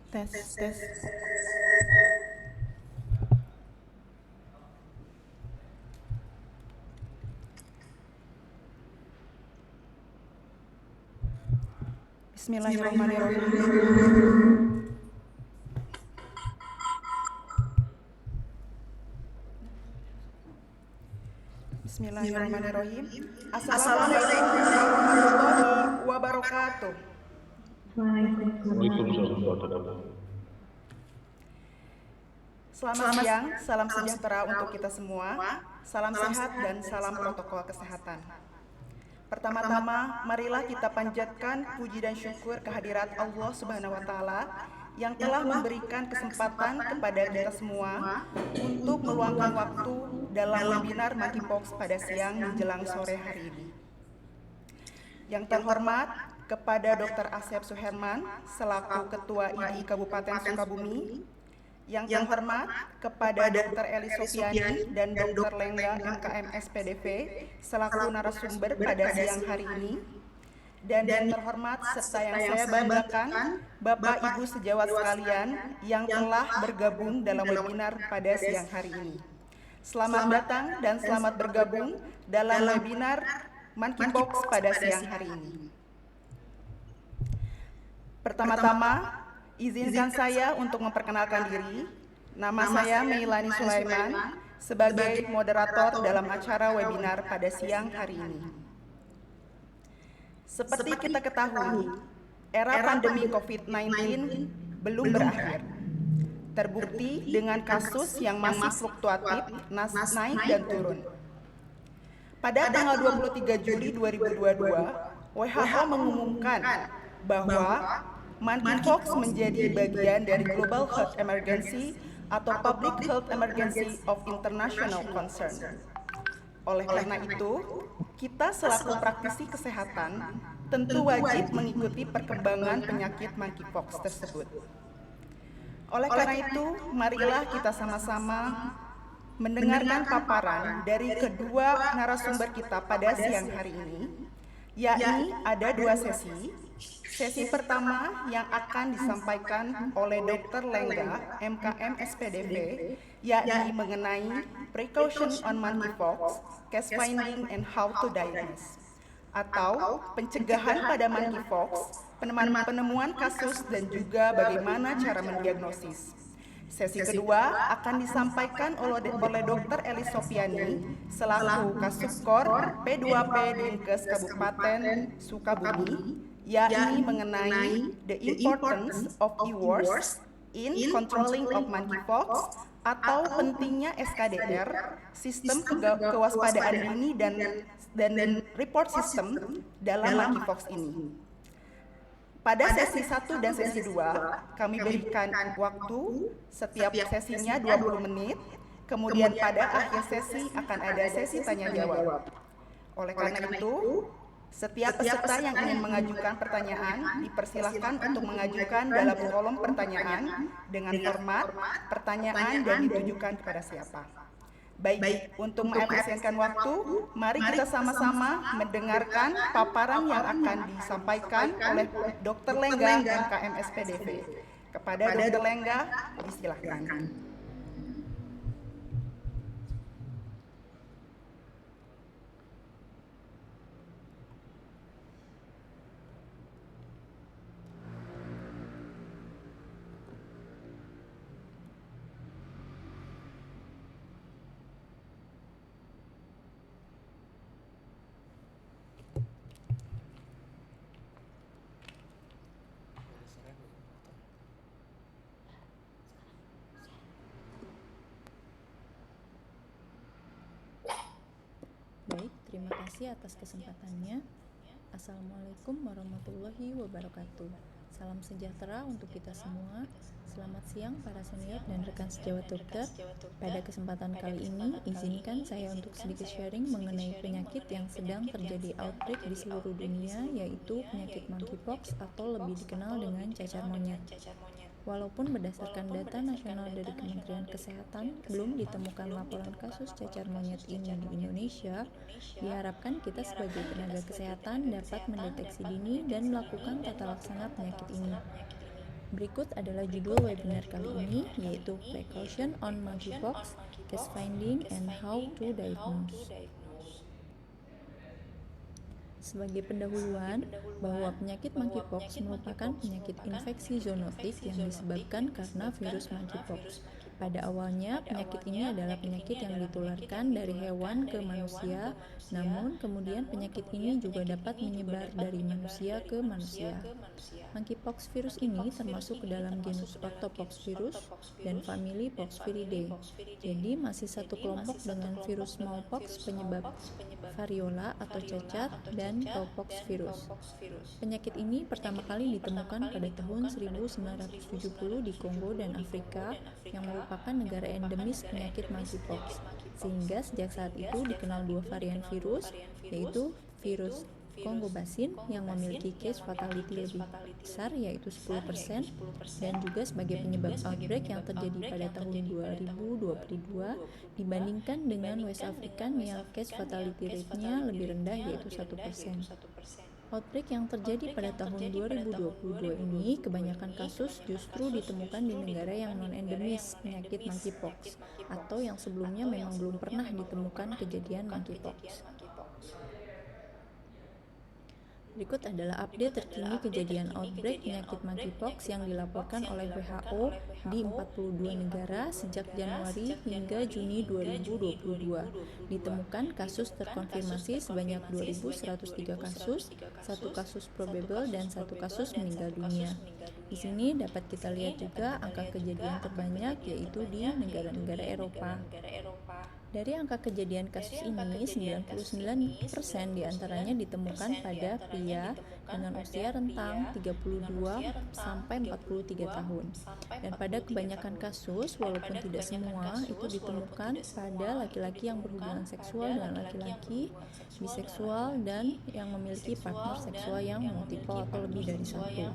Tes, tes. Bismillahirrahmanirrahim. Bismillahirrahmanirrahim. Assalamualaikum warahmatullahi wabarakatuh. Waalaikumsalam warahmatullahi wabarakatuh. Selamat siang, salam sejahtera untuk kita semua. Salam sehat dan salam protokol kesehatan. Pertama-tama, marilah kita panjatkan puji dan syukur kehadirat Allah Subhanahu wa taala yang telah memberikan kesempatan kepada kita semua untuk meluangkan waktu dalam webinar Monkeypox pada siang menjelang sore hari ini. Yang terhormat kepada Dr. Asep Suherman selaku Ketua IDI Kabupaten Sukabumi, yang terhormat kepada Dr. Eli Sofiani dan Dr. Lengga MKM SPDV selaku narasumber pada siang hari ini, dan yang terhormat serta yang saya banggakan Bapak Ibu sejawat sekalian yang telah bergabung dalam webinar pada siang hari ini. Selamat datang dan selamat bergabung dalam webinar Monkeypox pada siang hari ini. Pertama-tama, izinkan saya untuk memperkenalkan diri. Nama saya Meilani Sulaiman sebagai moderator dalam acara webinar pada siang hari ini. Seperti kita ketahui, era pandemi COVID-19 belum berakhir. Terbukti dengan kasus yang masih fluktuatif, naik dan turun. Pada tanggal 23 Juli 2022, WHO mengumumkan bahwa Monkeypox menjadi bagian dari Global Health Emergency atau Public Health Emergency of International Concern. Oleh karena itu, kita selaku praktisi kesehatan tentu wajib mengikuti perkembangan penyakit Monkeypox tersebut. Oleh karena itu, marilah kita sama-sama mendengarkan paparan dari kedua narasumber kita pada siang hari ini, yakni ada dua sesi. Sesi pertama yang akan disampaikan oleh Dr. Lengga, MKM SPDV, yakni mengenai Precaution on Monkeypox, Case Finding and How to Diagnose, atau pencegahan pada Monkeypox, penemuan kasus dan juga bagaimana cara mendiagnosis. Sesi kedua akan disampaikan oleh Dr. Eli Sofiani selaku Kasubkor P2P Dinkes Kabupaten Sukabumi, yakni mengenai the importance of e-wars in controlling of Monkeypox atau pentingnya SKDR, sistem kewaspadaan dini dan report system dalam Monkeypox ini. Pada sesi 1 dan sesi 2, kami berikan waktu setiap sesinya 20 menit, kemudian pada akhir sesi akan ada sesi tanya jawab. Oleh karena itu, setiap peserta yang ingin mengajukan pertanyaan dipersilahkan untuk mengajukan dalam kolom pertanyaan dengan format pertanyaan dan ditujukan kepada siapa. Baik, untuk mengefisienkan waktu, mari kita sama-sama mendengarkan paparan yang akan disampaikan oleh Dr. Lengga MKM SPDV. Kepada Dr. Lengga, disilahkan. Baik, terima kasih atas kesempatannya. Assalamualaikum warahmatullahi wabarakatuh. Salam sejahtera untuk kita semua. Selamat siang para senior dan rekan sejawat dokter. Pada kesempatan kali ini, izinkan saya untuk sedikit sharing mengenai penyakit yang sedang terjadi outbreak di seluruh dunia, yaitu penyakit Monkeypox atau lebih dikenal dengan cacar monyet. Walaupun berdasarkan data nasional dari Kementerian Kesehatan, belum ditemukan laporan kasus cacar monyet ini di Indonesia, diharapkan kita sebagai tenaga kesehatan dapat mendeteksi dini dan melakukan tata laksana penyakit ini. Berikut adalah judul webinar kali ini, yaitu Precaution on Monkeypox, Case Finding and How to Diagnose. Sebagai pendahuluan, bahwa penyakit monkeypox merupakan penyakit infeksi zoonotik yang disebabkan karena virus monkeypox. Pada awalnya, penyakit ini adalah penyakit yang ditularkan dari hewan ke manusia, namun kemudian penyakit ini juga dapat menyebar dari manusia ke manusia. Monkeypox virus ini termasuk ke dalam genus Orthopoxvirus dan famili Poxviridae. Jadi masih satu kelompok dengan virus smallpox penyebab variola atau cacar dan cowpox virus. Penyakit ini pertama kali ditemukan pada tahun 1970 di Kongo dan Afrika yang merupakan negara endemis penyakit monkeypox. Sehingga sejak saat itu dikenal dua varian virus, yaitu virus Kongo Basin yang memiliki case fatality lebih besar yaitu 10% dan juga sebagai penyebab outbreak yang terjadi pada tahun 2022 dibandingkan dengan West African yang case fatality rate-nya lebih rendah yaitu 1%. Outbreak yang terjadi pada tahun 2022 ini kebanyakan kasus justru ditemukan di negara yang non-endemis penyakit monkeypox atau yang sebelumnya memang belum pernah ditemukan kejadian monkeypox. Berikut adalah update terkini kejadian outbreak penyakit monkeypox yang dilaporkan oleh WHO di 42 negara sejak Januari hingga Juni 2022. Ditemukan kasus terkonfirmasi sebanyak 2.103 kasus, 1 kasus probable dan 1 kasus meninggal dunia. Di sini dapat kita lihat juga angka kejadian terbanyak yaitu di negara-negara Eropa. Dari angka kejadian kasus ini, 99% diantaranya ditemukan pada pria dengan usia rentang 32 sampai 43 tahun. Dan pada kebanyakan kasus, walaupun tidak semua, itu ditemukan pada laki-laki yang berhubungan seksual dengan laki-laki, biseksual, dan yang memiliki partner seksual yang multiple atau lebih dari satu.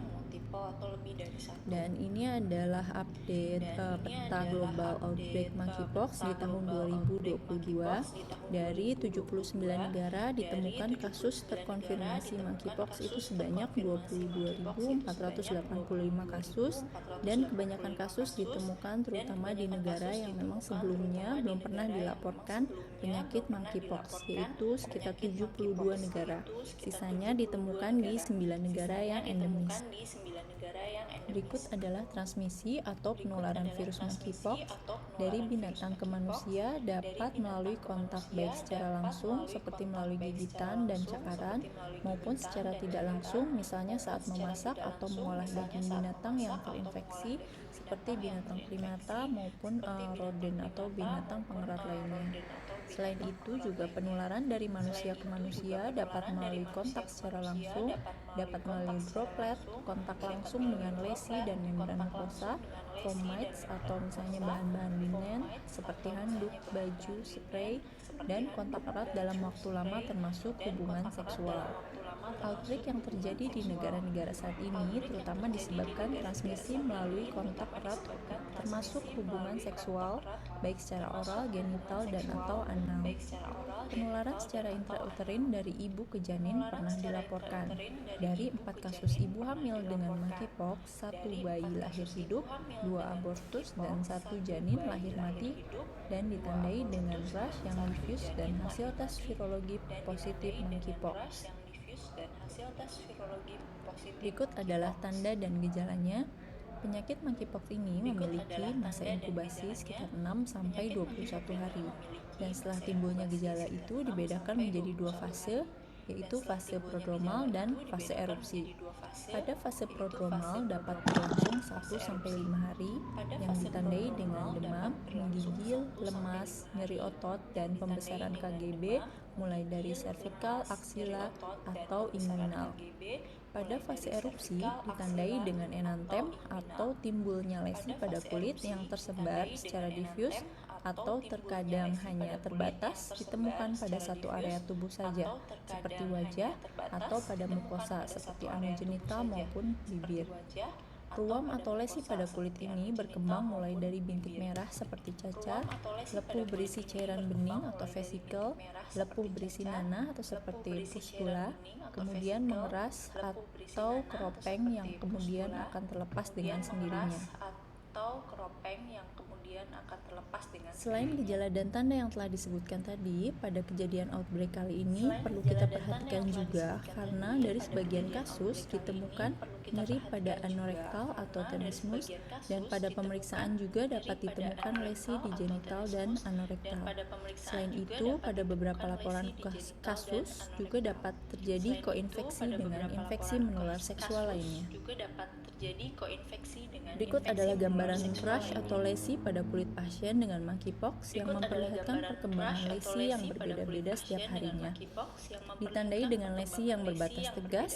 Dan ini adalah update peta global outbreak monkeypox di tahun 2022. Dari 79 negara ditemukan kasus terkonfirmasi monkeypox itu sebanyak 22.485 kasus dan kebanyakan kasus ditemukan terutama di negara yang memang sebelumnya belum pernah dilaporkan penyakit monkeypox, yaitu sekitar 72 negara. Sisanya ditemukan di 9 negara yang endemis. Berikut adalah transmisi atau penularan virus monkeypox dari binatang ke manusia dapat melalui kontak baik secara langsung seperti melalui gigitan dan cakaran maupun secara tidak langsung misalnya saat memasak atau mengolah daging binatang yang terinfeksi seperti binatang primata maupun rodent atau binatang pengerat lainnya. Selain itu juga penularan dari manusia ke manusia dapat melalui kontak secara langsung, dapat melalui droplet, kontak langsung dengan lesi dan membran mukosa, foam mites atau misalnya bahan-bahan linen seperti handuk, baju, spray, dan kontak erat dalam waktu lama termasuk hubungan seksual. Outbreak yang terjadi di negara-negara saat ini terutama disebabkan transmisi melalui kontak erat termasuk hubungan seksual baik secara oral, genital, dan atau anal. Penularan secara intrauterin dari ibu ke janin pernah dilaporkan. Dari 4 kasus ibu hamil dengan monkeypox, 1 bayi lahir hidup, 2 abortus, dan 1 janin lahir mati dan ditandai dengan rash yang diffuse dan hasil tes virologi positif monkeypox. Berikut adalah tanda dan gejalanya. Penyakit monkeypox ini memiliki masa inkubasi sekitar 6-21 hari. Dan setelah timbulnya gejala itu dibedakan menjadi 2 fase, yaitu fase prodromal dan fase erupsi. Pada fase prodromal dapat berlangsung 1-5 hari yang ditandai dengan demam, menggigil, lemas, nyeri otot, dan pembesaran KGB mulai dari servikal, aksila, atau inguinal. Pada fase erupsi ditandai dengan enantem atau timbulnya lesi pada kulit yang tersebar secara diffuse atau terkadang hanya terbatas ditemukan pada satu area tubuh saja, seperti wajah atau pada mukosa seperti anu genital maupun bibir. Ruam atau lesi pada kulit ini berkembang mulai dari bintik merah seperti cacar, lepuh berisi cairan bening atau vesikel, lepuh berisi nanah atau seperti pustula, kemudian mengeras atau keropeng yang kemudian akan terlepas dengan sendirinya. Selain gejala dan tanda yang telah disebutkan tadi, pada kejadian outbreak kali ini perlu kita perhatikan juga karena dari sebagian kasus ditemukan nyeri pada anorektal atau tenesmus, dan pada pemeriksaan juga dapat ditemukan lesi di genital dan anorektal. Selain itu, pada beberapa laporan kasus juga dapat terjadi koinfeksi dengan infeksi menular seksual lainnya. Berikut adalah gambaran rash atau lesi pada kulit pasien dengan monkeypox yang memperlihatkan perkembangan lesi yang berbeda-beda setiap harinya. Ditandai dengan lesi yang berbatas tegas,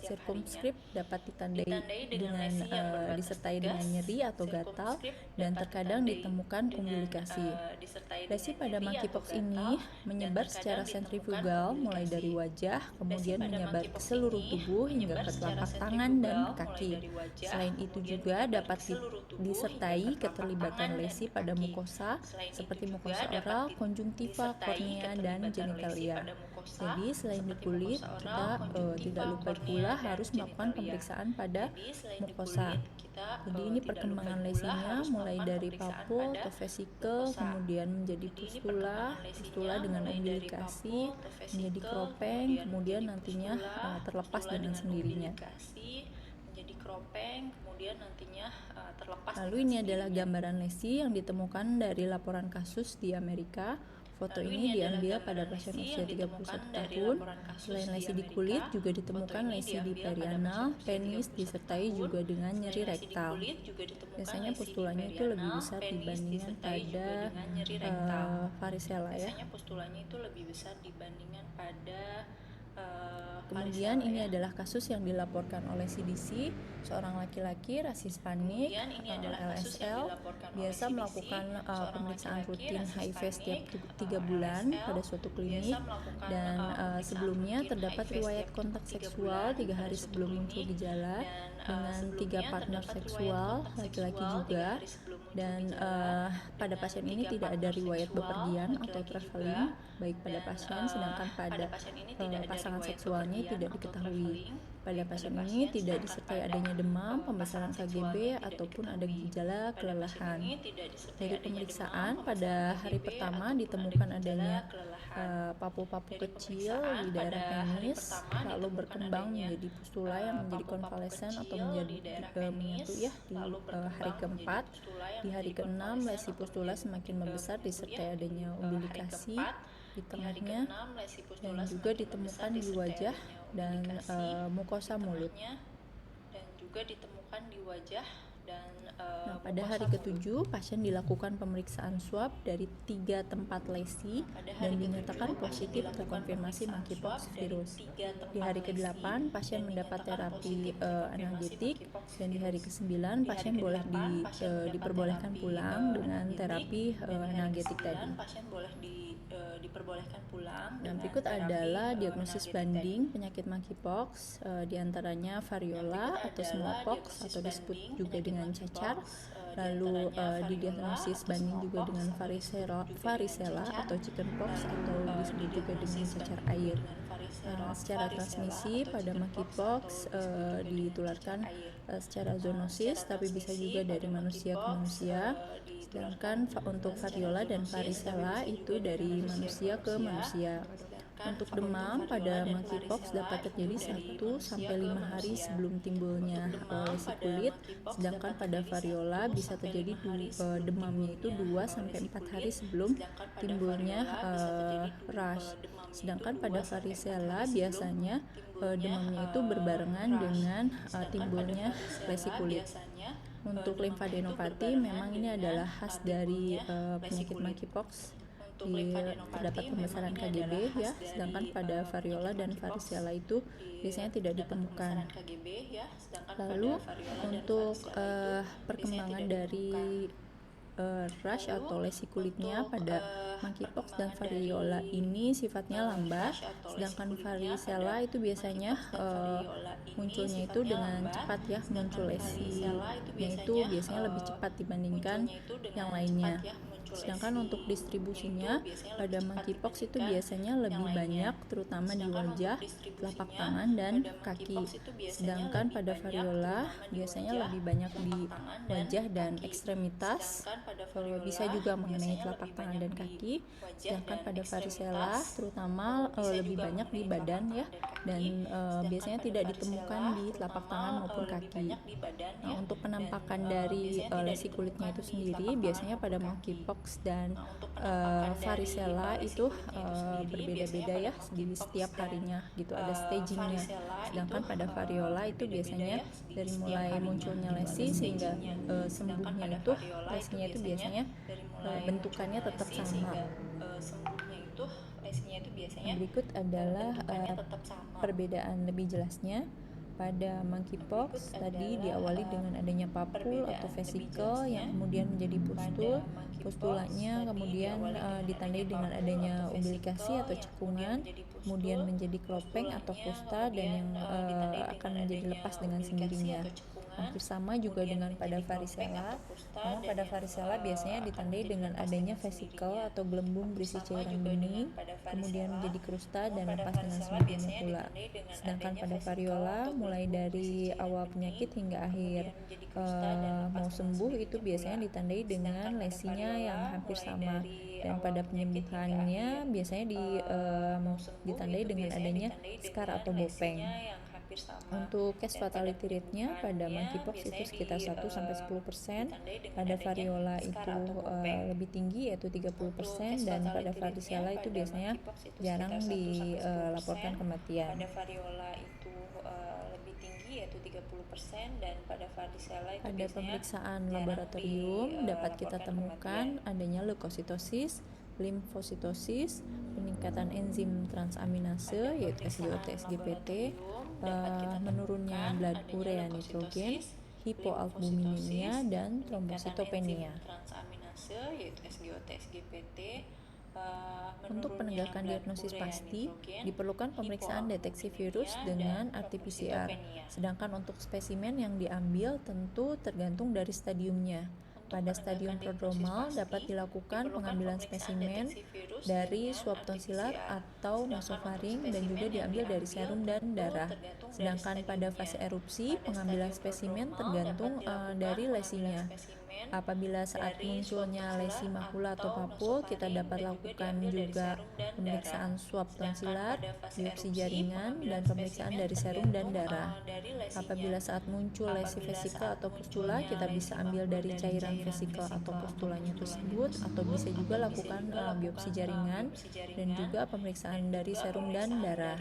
circumscript dapat ditandai dengan disertai dengan nyeri atau gatal, dan terkadang ditemukan umbilikasi. Lesi pada monkeypox ini menyebar secara sentrifugal mulai dari wajah, kemudian menyebar ke seluruh tubuh hingga ke telapak tangan dan kaki. Selain itu juga dapat disertai keterlibatan lesi pada mukosa seperti mukosa oral, konjungtiva, kornea, dan genitalia. Jadi selain di kulit, kita tidak lupa pula harus melakukan pemeriksaan pada mukosa. Jadi ini perkembangan lesinya mulai dari papul atau vesikel, kemudian menjadi pustula dengan umbilikasi, menjadi keropeng, kemudian nantinya terlepas dengan sendirinya. Lalu ini adalah gambaran lesi yang ditemukan dari laporan kasus di Amerika. Foto ini diambil pada pasien usia 31 tahun. Selain lesi di kulit, juga ditemukan lesi di perianal, penis, disertai juga dengan nyeri rektal. Biasanya pustulanya itu lebih besar dibandingkan pada varicella ya. Kemudian ini adalah kasus yang dilaporkan oleh CDC, seorang laki-laki ras Hispanik, LSL, biasa melakukan pemeriksaan rutin HIV setiap 3 bulan pada suatu klinik, dan sebelumnya terdapat riwayat kontak seksual 3 hari sebelum muncul gejala dengan 3 partner seksual, laki-laki juga, dan pada pasien ini tidak ada riwayat bepergian atau traveling baik pada pasien, sedangkan pada pasangan seksualnya tidak diketahui. Pada pasien ini tidak disertai adanya demam, pembesaran KGB, ataupun ada gejala kelelahan. Dari pemeriksaan, pada hari pertama ditemukan adanya papu-papu kecil di daerah penis, lalu berkembang menjadi pustula yang menjadi konvalesen atau menjadi menyatu ya di hari keempat. Di hari keenam, lesi pustula semakin membesar disertai adanya umbilikasi di tengahnya, dan juga ditemukan di wajah dan mukosa mulut. Nah, pada hari ke-7, pasien dilakukan pemeriksaan swab dari 3 tempat lesi dan dinyatakan positif terkonfirmasi monkeypox virus. Di hari ke-8, pasien mendapat terapi analgetik, dan di hari ke-9, pasien boleh diperbolehkan pulang dengan terapi analgetik tadi. Dan berikut adalah diagnosis banding penyakit monkeypox, diantaranya variola atau smallpox atau disebut juga dengan cacar. Lalu didiagnosis banding juga dengan varicella atau chickenpox atau disebut juga dengan cacar air. Secara transmisi pada monkeypox ditularkan secara zoonosis, tapi bisa juga dari manusia ke manusia. Sedangkan untuk variola dan varicella itu dari manusia ke manusia. Untuk demam pada monkeypox dapat terjadi 1-5 hari sebelum timbulnya lesi kulit, sedangkan pada variola bisa terjadi demamnya itu 2-4 hari sebelum timbulnya rash. Sedangkan pada varicella biasanya demamnya itu berbarengan dengan timbulnya lesi kulit. Untuk limfadenopati memang ini adalah khas dari penyakit monkeypox. Terdapat pembesaran KGB ya, sedangkan pada variola dan varicella itu biasanya tidak ditemukan. Lalu untuk perkembangan dari rash atau lesi kulitnya pada monkeypox dan variola ini sifatnya lambat, sedangkan varicella itu biasanya munculnya itu dengan cepat ya, muncul lesinya itu biasanya lebih cepat dibandingkan yang lainnya. Sedangkan untuk distribusinya pada monkeypox itu biasanya lebih banyak terutama di wajah, telapak tangan, dan kaki. Sedangkan pada variola biasanya lebih banyak di wajah dan ekstremitas, bisa juga mengenai telapak tangan dan kaki. Sedangkan pada varicella terutama lebih banyak di badan ya, dan biasanya tidak ditemukan di telapak tangan maupun kaki. Nah, untuk penampakan dari lesi kulitnya itu sendiri biasanya pada monkeypox dan varicella itu berbeda-beda ya di setiap harinya gitu, ada stagingnya. Sedangkan pada variola itu biasanya dari mulai munculnya lesi sehingga sembuhnya itu lesinya itu biasanya bentukannya tetap sama. Berikut adalah perbedaan lebih jelasnya. Pada monkeypox tadi diawali dengan adanya papul atau vesikel yang kemudian menjadi pustul. Pustulanya kemudian ditandai dengan adanya umbilikasi atau cekungan, kemudian menjadi klopeng atau kusta, dan yang akan menjadi lepas dengan sendirinya. Hampir sama juga dengan pada varicella, namun pada varicella biasanya ditandai dengan adanya vesikel atau gelembung berisi cairan bening, kemudian menjadi krusta dan lepas dengan sendirinya pula. Sedangkan pada variola mulai dari awal penyakit hingga akhir mau sembuh itu biasanya ditandai dengan lesinya yang hampir sama, dan pada penyembuhannya biasanya ditandai dengan adanya skar atau bopeng. Untuk case fatality rate-nya pada monkeypox itu sekitar 1-10%, pada variola itu lebih tinggi yaitu 30%, dan pada varicella itu biasanya jarang dilaporkan kematian. Pada pemeriksaan laboratorium dapat kita temukan adanya leukositosis, limfositosis, peningkatan enzim transaminase yaitu SGOT/SGPT, menurunnya blood urea nitrogen, hipoalbuminemia, dan trombositopenia. Untuk penegakan diagnosis pasti, diperlukan pemeriksaan deteksi virus dengan RT-PCR. Sedangkan untuk spesimen yang diambil tentu tergantung dari stadiumnya. Pada stadium prodromal dapat dilakukan pengambilan spesimen dari swab tonsilat atau nasofaring dan juga diambil dari serum dan darah. Sedangkan pada fase erupsi, pengambilan spesimen tergantung dari lesinya. Apabila saat munculnya lesi makula atau papul, kita dapat lakukan juga pemeriksaan swab tonsilat, biopsi jaringan, dan pemeriksaan dari serum dan darah. Apabila saat muncul lesi vesikel atau pustula, kita bisa ambil dari cairan vesikel atau pustulanya tersebut, atau bisa juga lakukan biopsi jaringan dan juga pemeriksaan dari serum dan darah.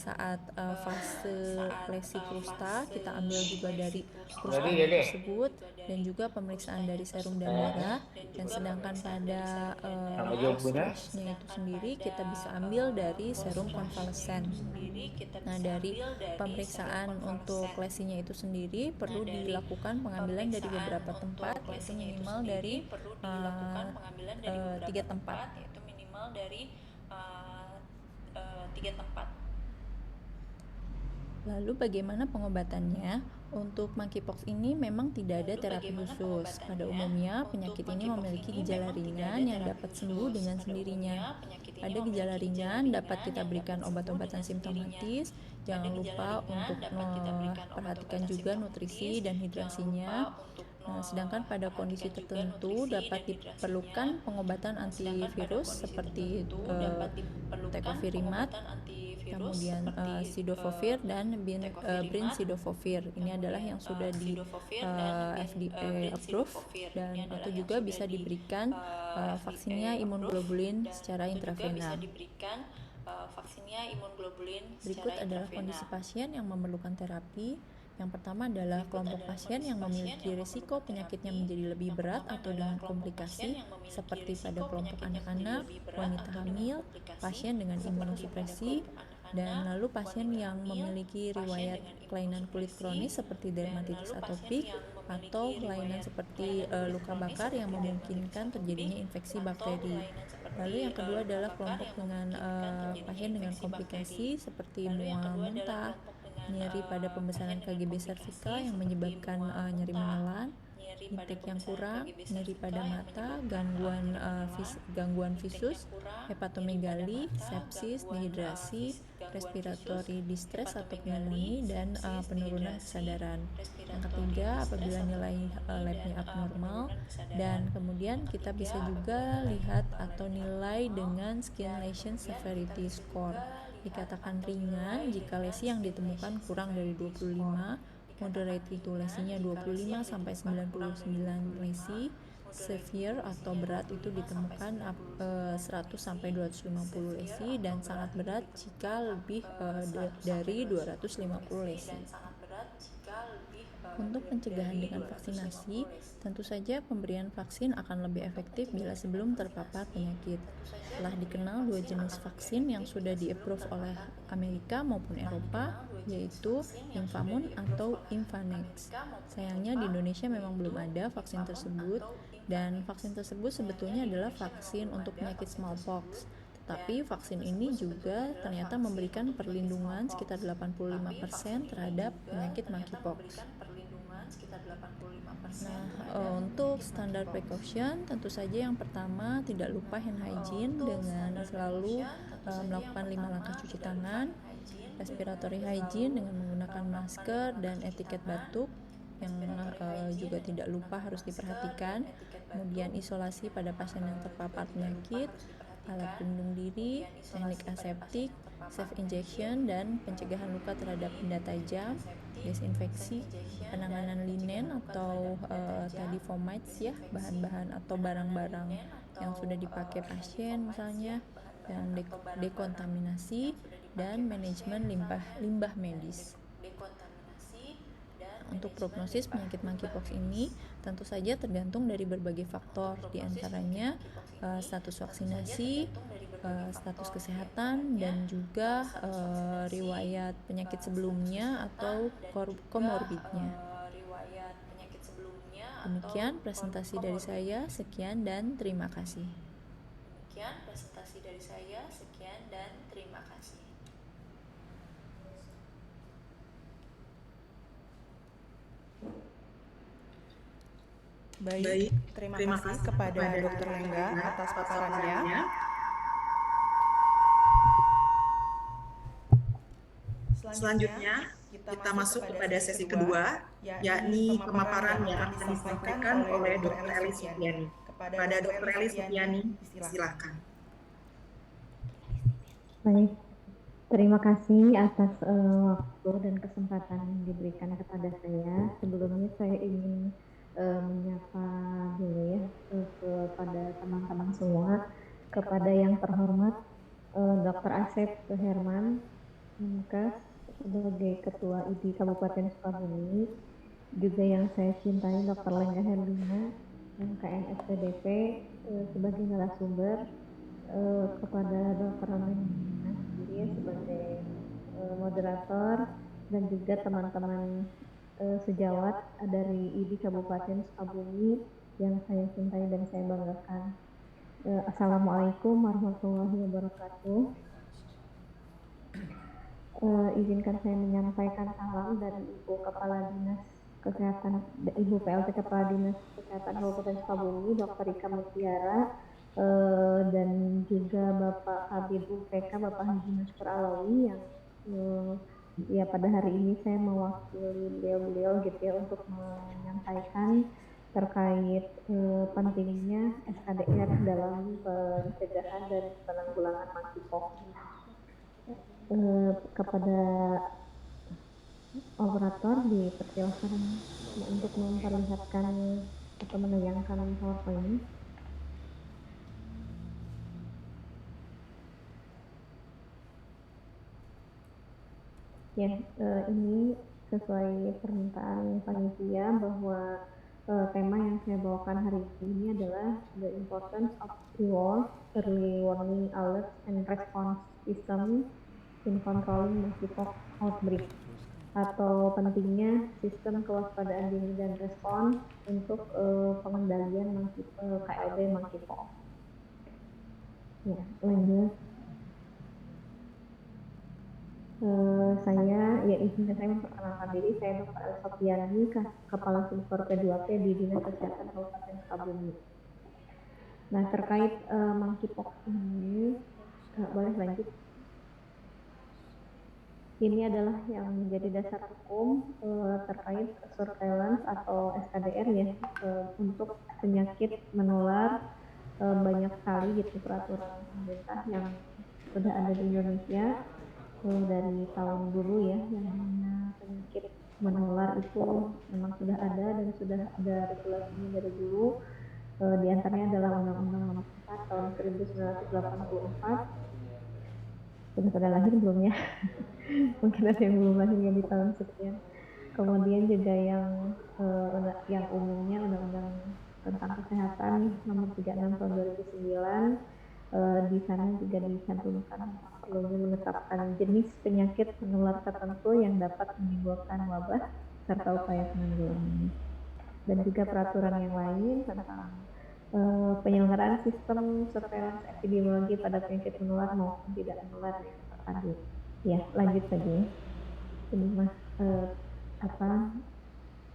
Saat fase lesi krusta, kita ambil juga dari krusta tersebut dan juga pemeriksaan dari serum dan darah. Dan sedangkan pada rash-nya itu sendiri kita bisa ambil dari serum konvalesen. Nah, dari pemeriksaan untuk lesinya itu sendiri perlu dilakukan pengambilan dari beberapa tempat, yaitu minimal dari 3 tempat. Lalu bagaimana pengobatannya? Untuk monkeypox ini memang tidak ada terapi khusus. Pada umumnya, penyakit ini memiliki gejala ringan yang dapat sembuh dengan sendirinya. Pada gejala ringan dapat kita berikan obat-obatan simptomatis. Jangan lupa untuk perhatikan juga nutrisi dan hidrasinya. Sedangkan pada kondisi tertentu dapat diperlukan pengobatan antivirus seperti tecovirimat, kemudian sidofovir dan brincidofovir. Ini adalah yang sudah di FDA approve, dan itu juga bisa diberikan vaksinnya imunoglobulin secara intravena. Berikut adalah kondisi pasien yang memerlukan terapi. Yang pertama adalah kelompok pasien yang memiliki risiko penyakitnya menjadi lebih berat atau dengan komplikasi, seperti pada kelompok anak-anak, wanita hamil, pasien dengan imunosupresi, Dan lalu pasien yang memiliki riwayat kelainan kulit kronis seperti dermatitis atopik atau kelainan seperti luka bakar yang memungkinkan terjadinya infeksi bakteri. Lalu yang kedua adalah kelompok dengan pasien dengan komplikasi seperti mual muntah, nyeri pada pembesaran KGB servikal yang menyebabkan nyeri menelan, intake yang kurang, nyeri pada mata, gangguan visus, hepatomegali, sepsis, dehidrasi, respiratory distress atau pneumonia, dan penurunan kesadaran. Yang ketiga, apabila nilai labnya abnormal, dan kemudian kita bisa juga lihat atau nilai dengan skin lesion severity score. Dikatakan ringan jika lesi yang ditemukan kurang dari 25, moderate itu lesinya 25 sampai 99 lesi, severe atau berat itu ditemukan 100 sampai 250 lesi, dan sangat berat jika lebih dari 250 lesi. Untuk pencegahan dengan vaksinasi, tentu saja pemberian vaksin akan lebih efektif bila sebelum terpapar penyakit. Telah dikenal 2 jenis vaksin yang sudah di-approve oleh Amerika maupun Eropa, yaitu Infamun atau Invanex. Sayangnya di Indonesia memang belum ada vaksin tersebut, dan vaksin tersebut sebetulnya adalah vaksin untuk penyakit smallpox. Tetapi vaksin ini juga ternyata memberikan perlindungan sekitar 85% terhadap penyakit monkeypox. Nah, untuk standar precaution, tentu saja yang pertama tidak lupa hand hygiene dengan selalu melakukan 5 langkah cuci tangan, respiratory hygiene dengan menggunakan masker dan etiket batuk yang juga tidak lupa harus diperhatikan, kemudian isolasi pada pasien yang terpapar penyakit, alat pelindung diri, teknik aseptik, safe injection, dan pencegahan luka terhadap benda tajam, desinfeksi, penanganan linen atau tadi fomites ya, bahan-bahan atau barang-barang yang sudah dipakai pasien misalnya, dan dekontaminasi, dan manajemen limbah medis. Untuk prognosis penyakit monkeypox ini tentu saja tergantung dari berbagai faktor, diantaranya status vaksinasi, status kesehatan, dan juga riwayat penyakit sebelumnya atau komorbidnya. Demikian presentasi dari saya, sekian dan terima kasih. Baik, terima kasih kepada Dr. Lengga atas paparannya. Selanjutnya, kita masuk kepada sesi kedua, yakni pemaparan yang akan disampaikan oleh Dr. Eli Supiani. Kepada Dr. Eli Supiani, silakan. Baik, terima kasih atas waktu dan kesempatan yang diberikan kepada saya. Sebelumnya saya ingin menyapa dulu ya kepada teman-teman semua, kepada yang terhormat Dr. Asep Herman, Menkes, sebagai Ketua ID Kabupaten Sukabumi, juga yang saya cintai Dr. Lengga Herlina, MKM SPDP, sebagai narasumber, kepada Dr. Lengga sendiri sebagai moderator, dan juga teman-teman sejawat dari ID Kabupaten Sukabumi yang saya cintai dan saya banggakan. Assalamualaikum warahmatullahi wabarakatuh. Izinkan saya menyampaikan salam dari Ibu Kepala Dinas Kesehatan, Ibu PLT Kepala Dinas Kesehatan Kabupaten Sukabumi, Dr. Rika Mutiara, dan juga Bapak Kabid UPK, Bapak Haji Maskur Alawi, yang ya pada hari ini saya mewakili beliau gitu ya untuk menyampaikan terkait pentingnya SKDR dalam pencegahan dan penanggulangan monkeypox. Kepada operator dipersilakan untuk memperlihatkan atau menayangkan PowerPoint. Ya, ini sesuai permintaan panitia bahwa tema yang saya bawakan hari ini adalah the importance of early warning alerts and response system in controlling monkeypox outbreak, atau pentingnya sistem kewaspadaan dini dan respons untuk pengendalian KLB monkeypox. Ya, lanjut. Izinkan saya memperkenalkan diri. Saya Dr. Elsofiani, Kepala Subkor P2P di Dinas Kesehatan Kabupaten Sukabumi. Nah, terkait monkeypox ini, boleh lanjut. Ini adalah yang menjadi dasar hukum terkait surveillance atau SKDR ya, untuk penyakit menular. Banyak sekali gitu peraturan pemerintah yang sudah ada di Indonesia dari tahun dulu ya, yang namanya penyakit menular itu memang sudah ada dan sudah ada regulasinya dari dulu. Di antaranya adalah Undang-Undang Nomor 4 tahun 1984. Sudah pada lahir belum ya? Mungkin ada yang belum lahir ya di tahun sekian. Kemudian juga yang umumnya Undang-Undang tentang Kesehatan Nomor 36 tahun 2009. Di sana juga dicantumkan perlunya menetapkan jenis penyakit menular tertentu yang dapat menimbulkan wabah serta upaya penanggulangannya. Dan juga peraturan yang lain tentang penyelenggaraan sistem surveillance epidemiologi pada penyakit menular maupun tidak menular tadi. Ya, lanjut saja. Ini mah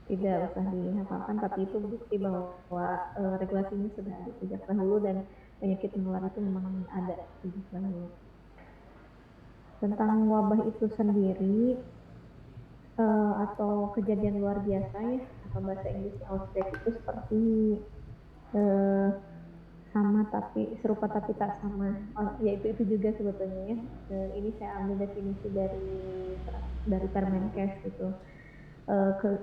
tidak usah dihafalkan, tapi itu bukti bahwa regulasinya sudah sejak dahulu dan penyakit menular itu memang ada sejak dahulu. Tentang wabah itu sendiri atau kejadian luar biasa ya, atau bahasa Inggris outbreak itu seperti serupa tapi tak sama, yaitu itu juga sebetulnya ya. Ini saya ambil definisi dari Permenkes gitu.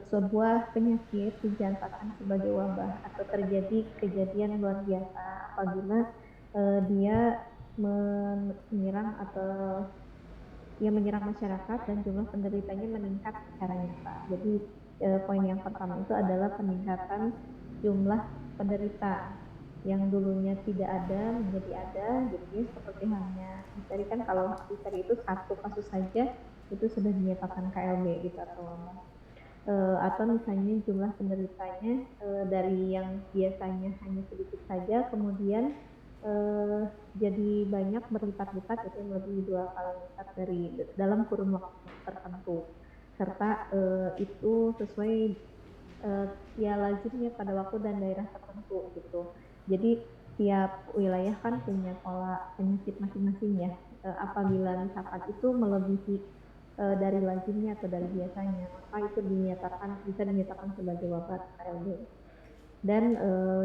Sebuah penyakit dinyatakan sebagai wabah atau terjadi kejadian luar biasa apabila dia menyerang masyarakat dan jumlah penderitanya meningkat secara nyata. Jadi poin yang pertama itu adalah peningkatan jumlah penderita yang dulunya tidak ada menjadi ada, gitu ya, seperti halnya tadi kan kalau difteri itu satu kasus saja itu sudah dinyatakan KLB gitu atau wabah. Atau misalnya jumlah penderitanya dari yang biasanya hanya sedikit saja kemudian jadi banyak berlipat-lipat, itu lebih 2 kali lipat dari dalam kurun waktu tertentu, serta itu sesuai ya lazimnya pada waktu dan daerah tertentu gitu. Jadi tiap wilayah kan punya pola penyakit masing-masing ya. Apabila misalkan itu melebihi dari lazimnya atau dari biasanya, maka itu bisa dinyatakan sebagai wabah KLB dan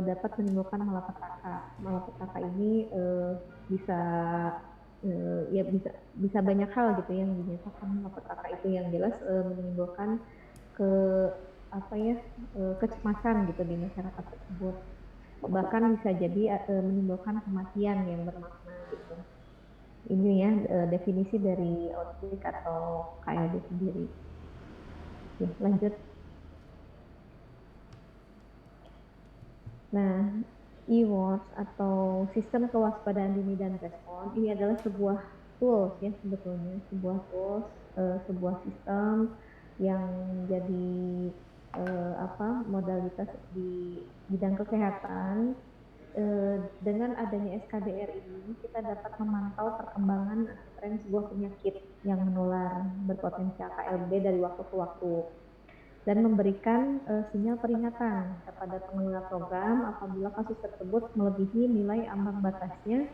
dapat menimbulkan malapetaka. Malapetaka ini bisa banyak hal gitu yang dinyatakan malapetaka itu, yang jelas menimbulkan kecemasan gitu di masyarakat tersebut. Bahkan bisa jadi menimbulkan kematian yang bermakna gitu. Ini ya definisi dari outbreak atau KLB sendiri. Ya, lanjut. Nah, e-watch atau sistem kewaspadaan dini dan respon ini adalah sebuah tools ya, sebetulnya sebuah sistem yang jadi modalitas di bidang kesehatan. Dengan adanya SKDR ini kita dapat memantau perkembangan tren sebuah penyakit yang menular berpotensial KLB dari waktu ke waktu dan memberikan sinyal peringatan kepada pengelola program apabila kasus tersebut melebihi nilai ambang batasnya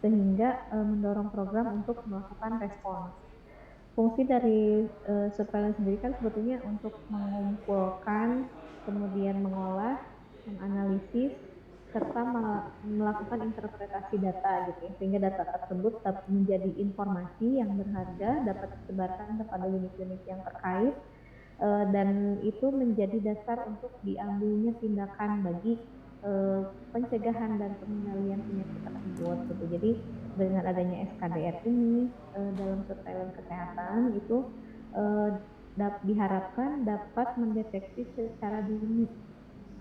sehingga mendorong program untuk melakukan respons. Fungsi dari surveillance sendiri kan sebetulnya untuk mengumpulkan, kemudian mengolah, menganalisis, serta melakukan interpretasi data gitu ya, sehingga data tersebut dapat menjadi informasi yang berharga, dapat disebarkan kepada unit-unit yang terkait, dan itu menjadi dasar untuk diambilnya tindakan bagi pencegahan dan pengendalian penyakit tersebut gitu. Jadi dengan adanya SKDR ini dalam surveillance kesehatan itu diharapkan dapat mendeteksi secara dini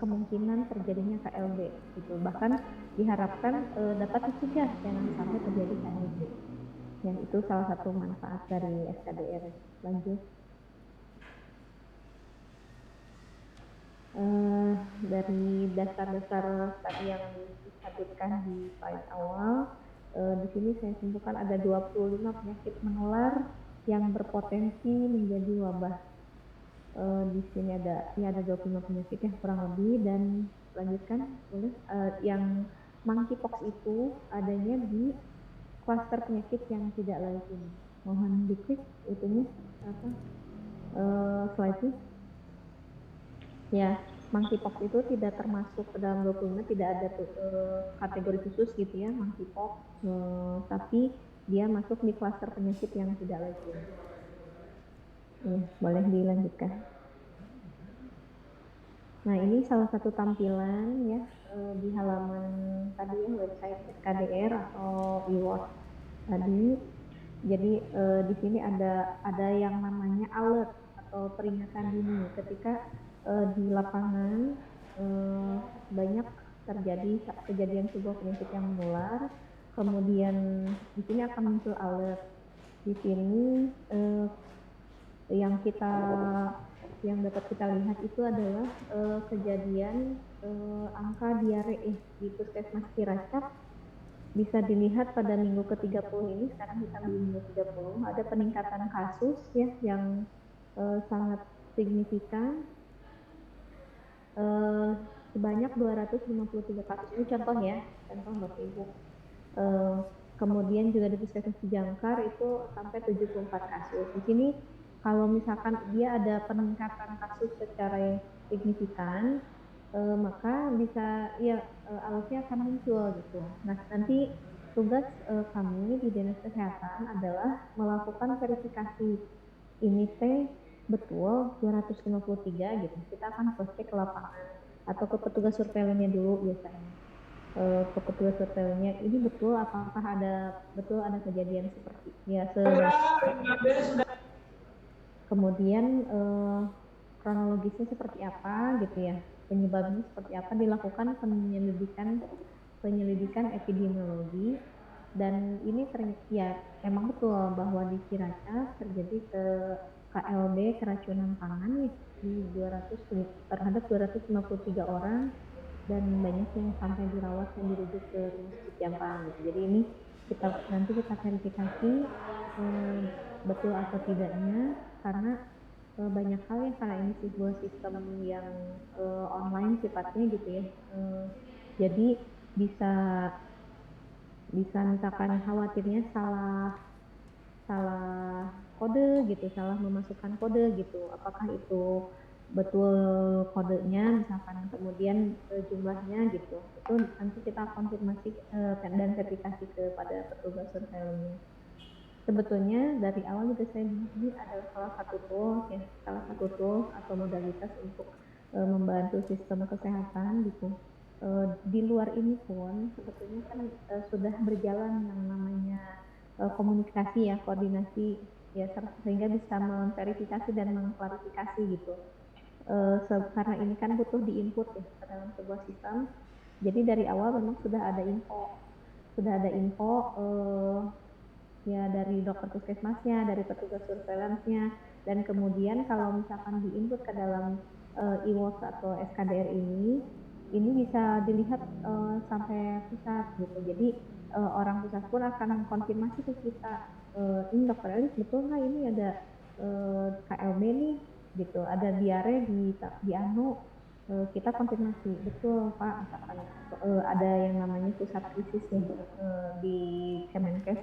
kemungkinan terjadinya KLB gitu. Bahkan diharapkan dapat dicegah jangan sampai terjadi KLB. Ya, itu salah satu manfaat dari SKDR. Lanjut. Dari dasar-dasar tadi yang disebutkan di slide awal, di sini saya simpulkan ada 25 penyakit menular yang berpotensi menjadi wabah. Di sini ada 25 penyakit yang kurang lebih, dan lanjutkan boleh. Yang monkeypox itu adanya di klaster penyakit yang tidak lazim. Mohon diklik itunya apa slide-nya. Ya, monkeypox itu tidak termasuk ke dalam 25, tidak ada kategori khusus gitu ya monkeypox, tapi dia masuk di klaster penyakit yang tidak lazim. Boleh dilanjutkan. Nah, ini salah satu tampilan ya di halaman tadi ya, website SKDR atau IWOS tadi. Jadi di sini ada yang namanya alert atau peringatan dini ketika di lapangan banyak terjadi kejadian sebuah penyakit yang menular. Kemudian di sini akan muncul alert. Di sini yang dapat kita lihat itu adalah kejadian angka diare di Puskesmas Ciracap. Bisa dilihat pada minggu ke-30 ini, sekarang kita di minggu 30, ada peningkatan kasus ya yang sangat signifikan. Sebanyak 253 kasus, ini contoh ya, contoh Bapak Ibu. Kemudian juga di Puskesmas Jangkar itu sampai 74 kasus. Di sini kalau misalkan dia ada peningkatan kasus secara yang signifikan, maka bisa ya alertnya akan muncul gitu. Nah, nanti tugas kami di Dinas Kesehatan adalah melakukan verifikasi ini teh betul 253 gitu. Kita akan cross check ke lapangan atau ke petugas surveillance dulu biasanya. Ke petugas surveillance ini betul apakah ada kejadian seperti ya kemudian kronologisnya seperti apa gitu ya, penyebabnya seperti apa, dilakukan penyelidikan epidemiologi. Dan ini ya emang betul bahwa di Ciracas terjadi KLB keracunan pangan nih terhadap 253 orang, dan banyak yang sampai dirawat dan dirujuk ke rumah sakit Jampang gitu. Jadi ini nanti kita verifikasi betul atau tidaknya, karena banyak hal ya, karena ini sebuah sistem yang online sifatnya gitu ya. Jadi bisa misalkan khawatirnya salah kode gitu, salah memasukkan kode gitu, apakah itu betul kodenya misalkan, kemudian jumlahnya gitu, itu nanti kita konfirmasi dan verifikasi kepada petugas surveillance. Sebetulnya dari awal juga saya bilang ini adalah salah satu tools atau modalitas untuk membantu sistem kesehatan gitu. Di luar ini pun sebetulnya kan sudah berjalan yang namanya komunikasi ya, koordinasi ya, sehingga bisa memverifikasi dan mengklarifikasi gitu. Karena ini kan butuh diinput ya ke dalam sebuah sistem. Jadi dari awal memang sudah ada info ya dari dokter puskesmasnya, dari petugas surveillance-nya, dan kemudian kalau misalkan diinput ke dalam IWOS atau SKDR ini bisa dilihat sampai pusat gitu. Jadi orang pusat pun akan mengkonfirmasi ke kita, ini dokter Elis betul nggak ini ada KLB nih gitu, ada diare di anu, kita konfirmasi betul Pak, misalkan ada yang namanya pusat krisis nih di Kemenkes.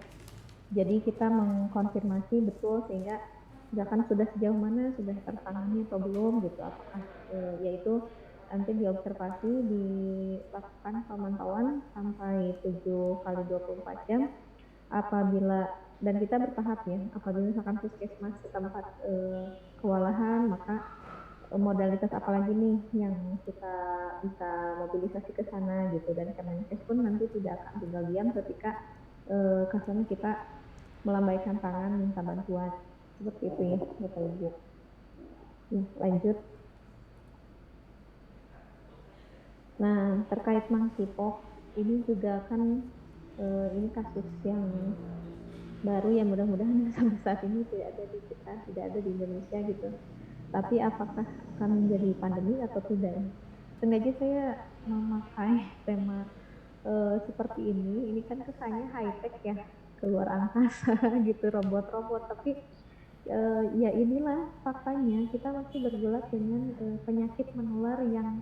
Jadi kita mengkonfirmasi betul, sehingga misalkan sudah sejauh mana, sudah tertangani atau belum gitu, apakah yaitu nanti diobservasi, dilakukan pemantauan sampai 7 kali 24 jam. Apabila, dan kita bertahap ya, apabila misalkan puskesmas setempat kewalahan, maka modalitas apa lagi nih yang kita bisa mobilisasi ke sana gitu. Dan Kemenkes pun nanti tidak akan tinggal diam ketika kasusnya kita melambaikan tangan minta bantuan, seperti itu ya Bapak Ibu. Ya, lanjut. Nah, terkait monkeypox ini juga kan ini kasus yang baru yang mudah-mudahan sampai saat ini tidak ada di kita, tidak ada di Indonesia gitu. Tapi apakah akan menjadi pandemi atau tidak? Sengaja saya memakai tema seperti ini kan kesannya high tech ya, keluar angkasa gitu, robot-robot. Tapi ya inilah faktanya, kita masih bergulat dengan penyakit menular yang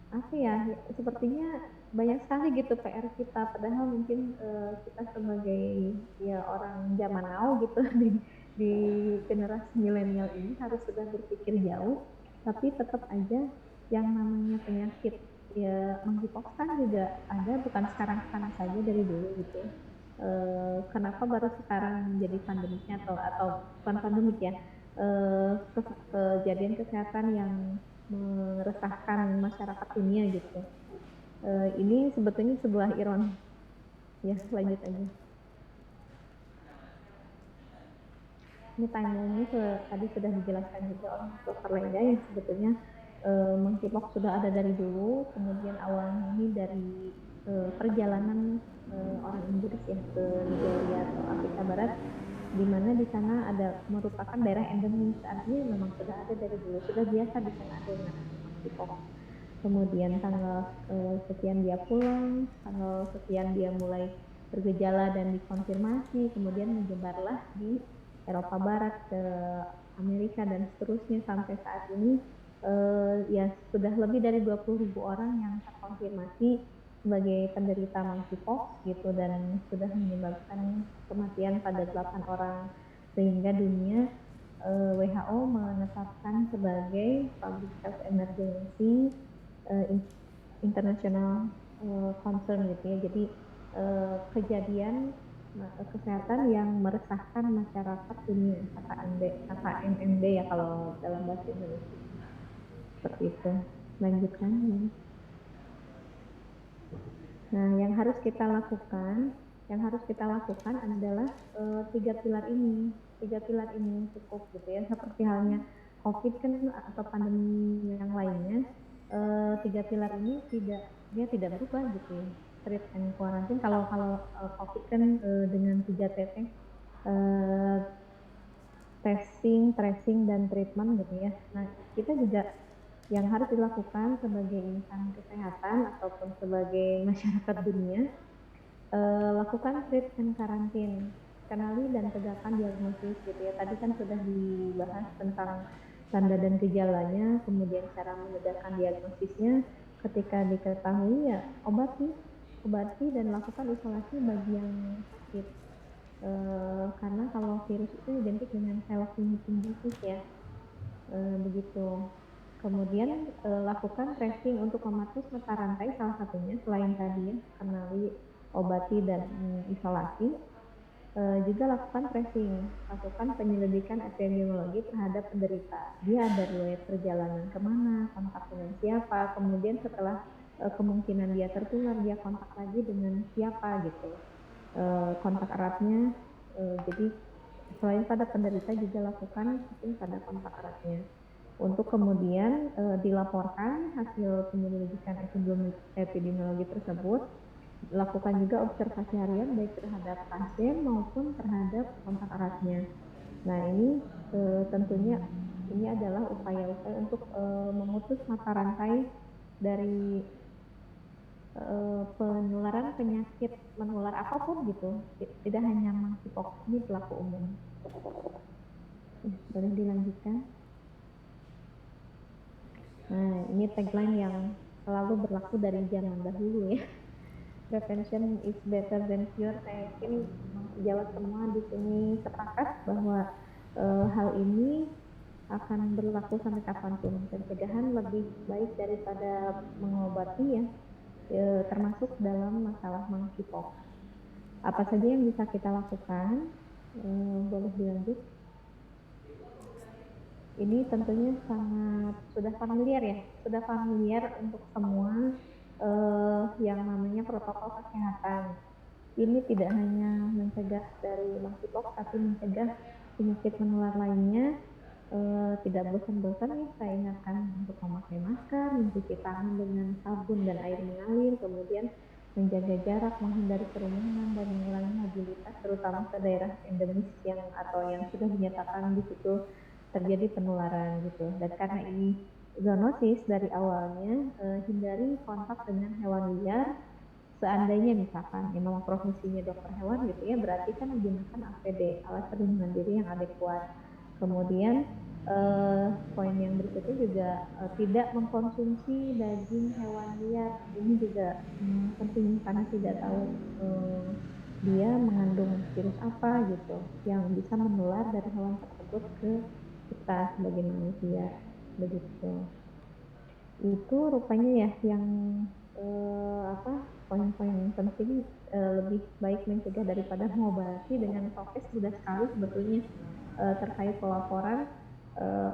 apa ya, sepertinya banyak sekali gitu PR kita, padahal mungkin kita sebagai ya orang zaman now gitu di generasi milenial ini harus sudah berpikir jauh, tapi tetap aja yang namanya penyakit ya monkeypox kan juga ada, bukan sekarang-sekarang saja, dari dulu gitu. Kenapa baru sekarang menjadi pandemiknya, atau bukan pandemik ya, kejadian kesehatan yang meresahkan masyarakat dunia gitu. Ini sebetulnya sebuah ironi. Ya, lanjut aja. Ini timeline-nya tadi sudah dijelaskan juga oleh Dr. Lenda, yang sebetulnya monkeypox sudah ada dari dulu, kemudian awalnya ini dari perjalanan orang Inggris ya ke Nigeria atau Afrika Barat, di mana di sana ada merupakan daerah endemis, artinya memang sudah ada dari dulu, sudah biasa di sana ada yang namanya monkeypox. Kemudian tanggal sekian dia pulang, tanggal sekian dia mulai bergejala dan dikonfirmasi, kemudian menyebarlah di Eropa Barat ke Amerika dan seterusnya sampai saat ini ya sudah lebih dari 20.000 orang yang terkonfirmasi sebagai penderita monkeypox gitu, dan sudah menyebabkan kematian pada 8 orang, sehingga dunia WHO menetapkan sebagai public health emergency international concern gitu ya. Jadi kejadian kesehatan yang meresahkan masyarakat dunia, KKMMD ya kalau dalam bahasa Indonesia. Seperti itu. Lanjutkan. Nah, yang harus kita lakukan adalah tiga pilar ini cukup gitu ya. Seperti halnya COVID kan atau pandemi yang lainnya, tiga pilar ini tidak berubah gitu ya. Treat and quarantine, kalau COVID kan dengan 3T, testing, tracing, dan treatment gitu ya. Nah, kita juga yang harus dilakukan sebagai insan kesehatan ataupun sebagai masyarakat dunia, lakukan treat and quarantine, kenali dan tegakkan diagnosis gitu ya. Tadi kan sudah dibahas tentang tanda dan gejalanya, kemudian cara menegakkan diagnosisnya. Ketika diketahui ya obati dan lakukan isolasi bagi yang sakit. Karena kalau virus itu identik dengan self limiting disease ya, begitu. Kemudian lakukan tracing untuk memutus mata rantai, salah satunya selain tadi ya, kenali, obati, dan isolasi. Juga lakukan tracing, lakukan penyelidikan epidemiologi terhadap penderita. Dia ada riwayat perjalanan kemana, kontak dengan siapa, kemudian setelah kemungkinan dia tertular, dia kontak lagi dengan siapa gitu, kontak eratnya. Jadi selain pada penderita juga lakukan tracing pada kontak eratnya, untuk kemudian dilaporkan hasil penyelidikan epidemiologi tersebut. Lakukan juga observasi harian baik terhadap pasien maupun terhadap kontak eratnya. Nah, ini tentunya ini adalah upaya-upaya untuk memutus mata rantai dari penularan penyakit menular apapun gitu, tidak hanya monkeypox, ini berlaku umum. Boleh dilanjutkan. Nah, ini tagline yang selalu berlaku dari zaman dahulu ya. Prevention is better than cure. Saya yakin sejawat semua di sini sepakat bahwa hal ini akan berlaku sampai kapanpun. Pencegahan lebih baik daripada mengobati ya, termasuk dalam masalah monkeypox. Apa saja yang bisa kita lakukan? Boleh dilanjut. Ini tentunya sudah familiar untuk semua yang namanya protokol kesehatan. Ini tidak hanya mencegah dari monkeypox, tapi mencegah penyakit menular lainnya. Tidak bosan-bosan ya, saya ingatkan untuk memakai masker, mencuci tangan dengan sabun dan air mengalir, kemudian menjaga jarak, menghindari kerumunan, dan mengurangi mobilitas terutama ke daerah endemis yang atau yang sudah dinyatakan di situ terjadi penularan gitu. Dan karena ini zoonosis dari awalnya, hindari kontak dengan hewan liar. Seandainya misalkan memang profesinya dokter hewan gitu ya, berarti kan menggunakan APD, alat perlindungan diri yang adekuat. Kemudian eh, poin yang berikutnya juga tidak mengkonsumsi daging hewan liar. Ini juga penting karena tidak tahu eh, dia mengandung virus apa gitu yang bisa menular dari hewan tersebut ke kita sebagai manusia begitu. Itu rupanya ya yang apa poin-poin penting, lebih baik mencegah daripada mengobati. Dengan prokes mudah sekali sebetulnya terkait pelaporan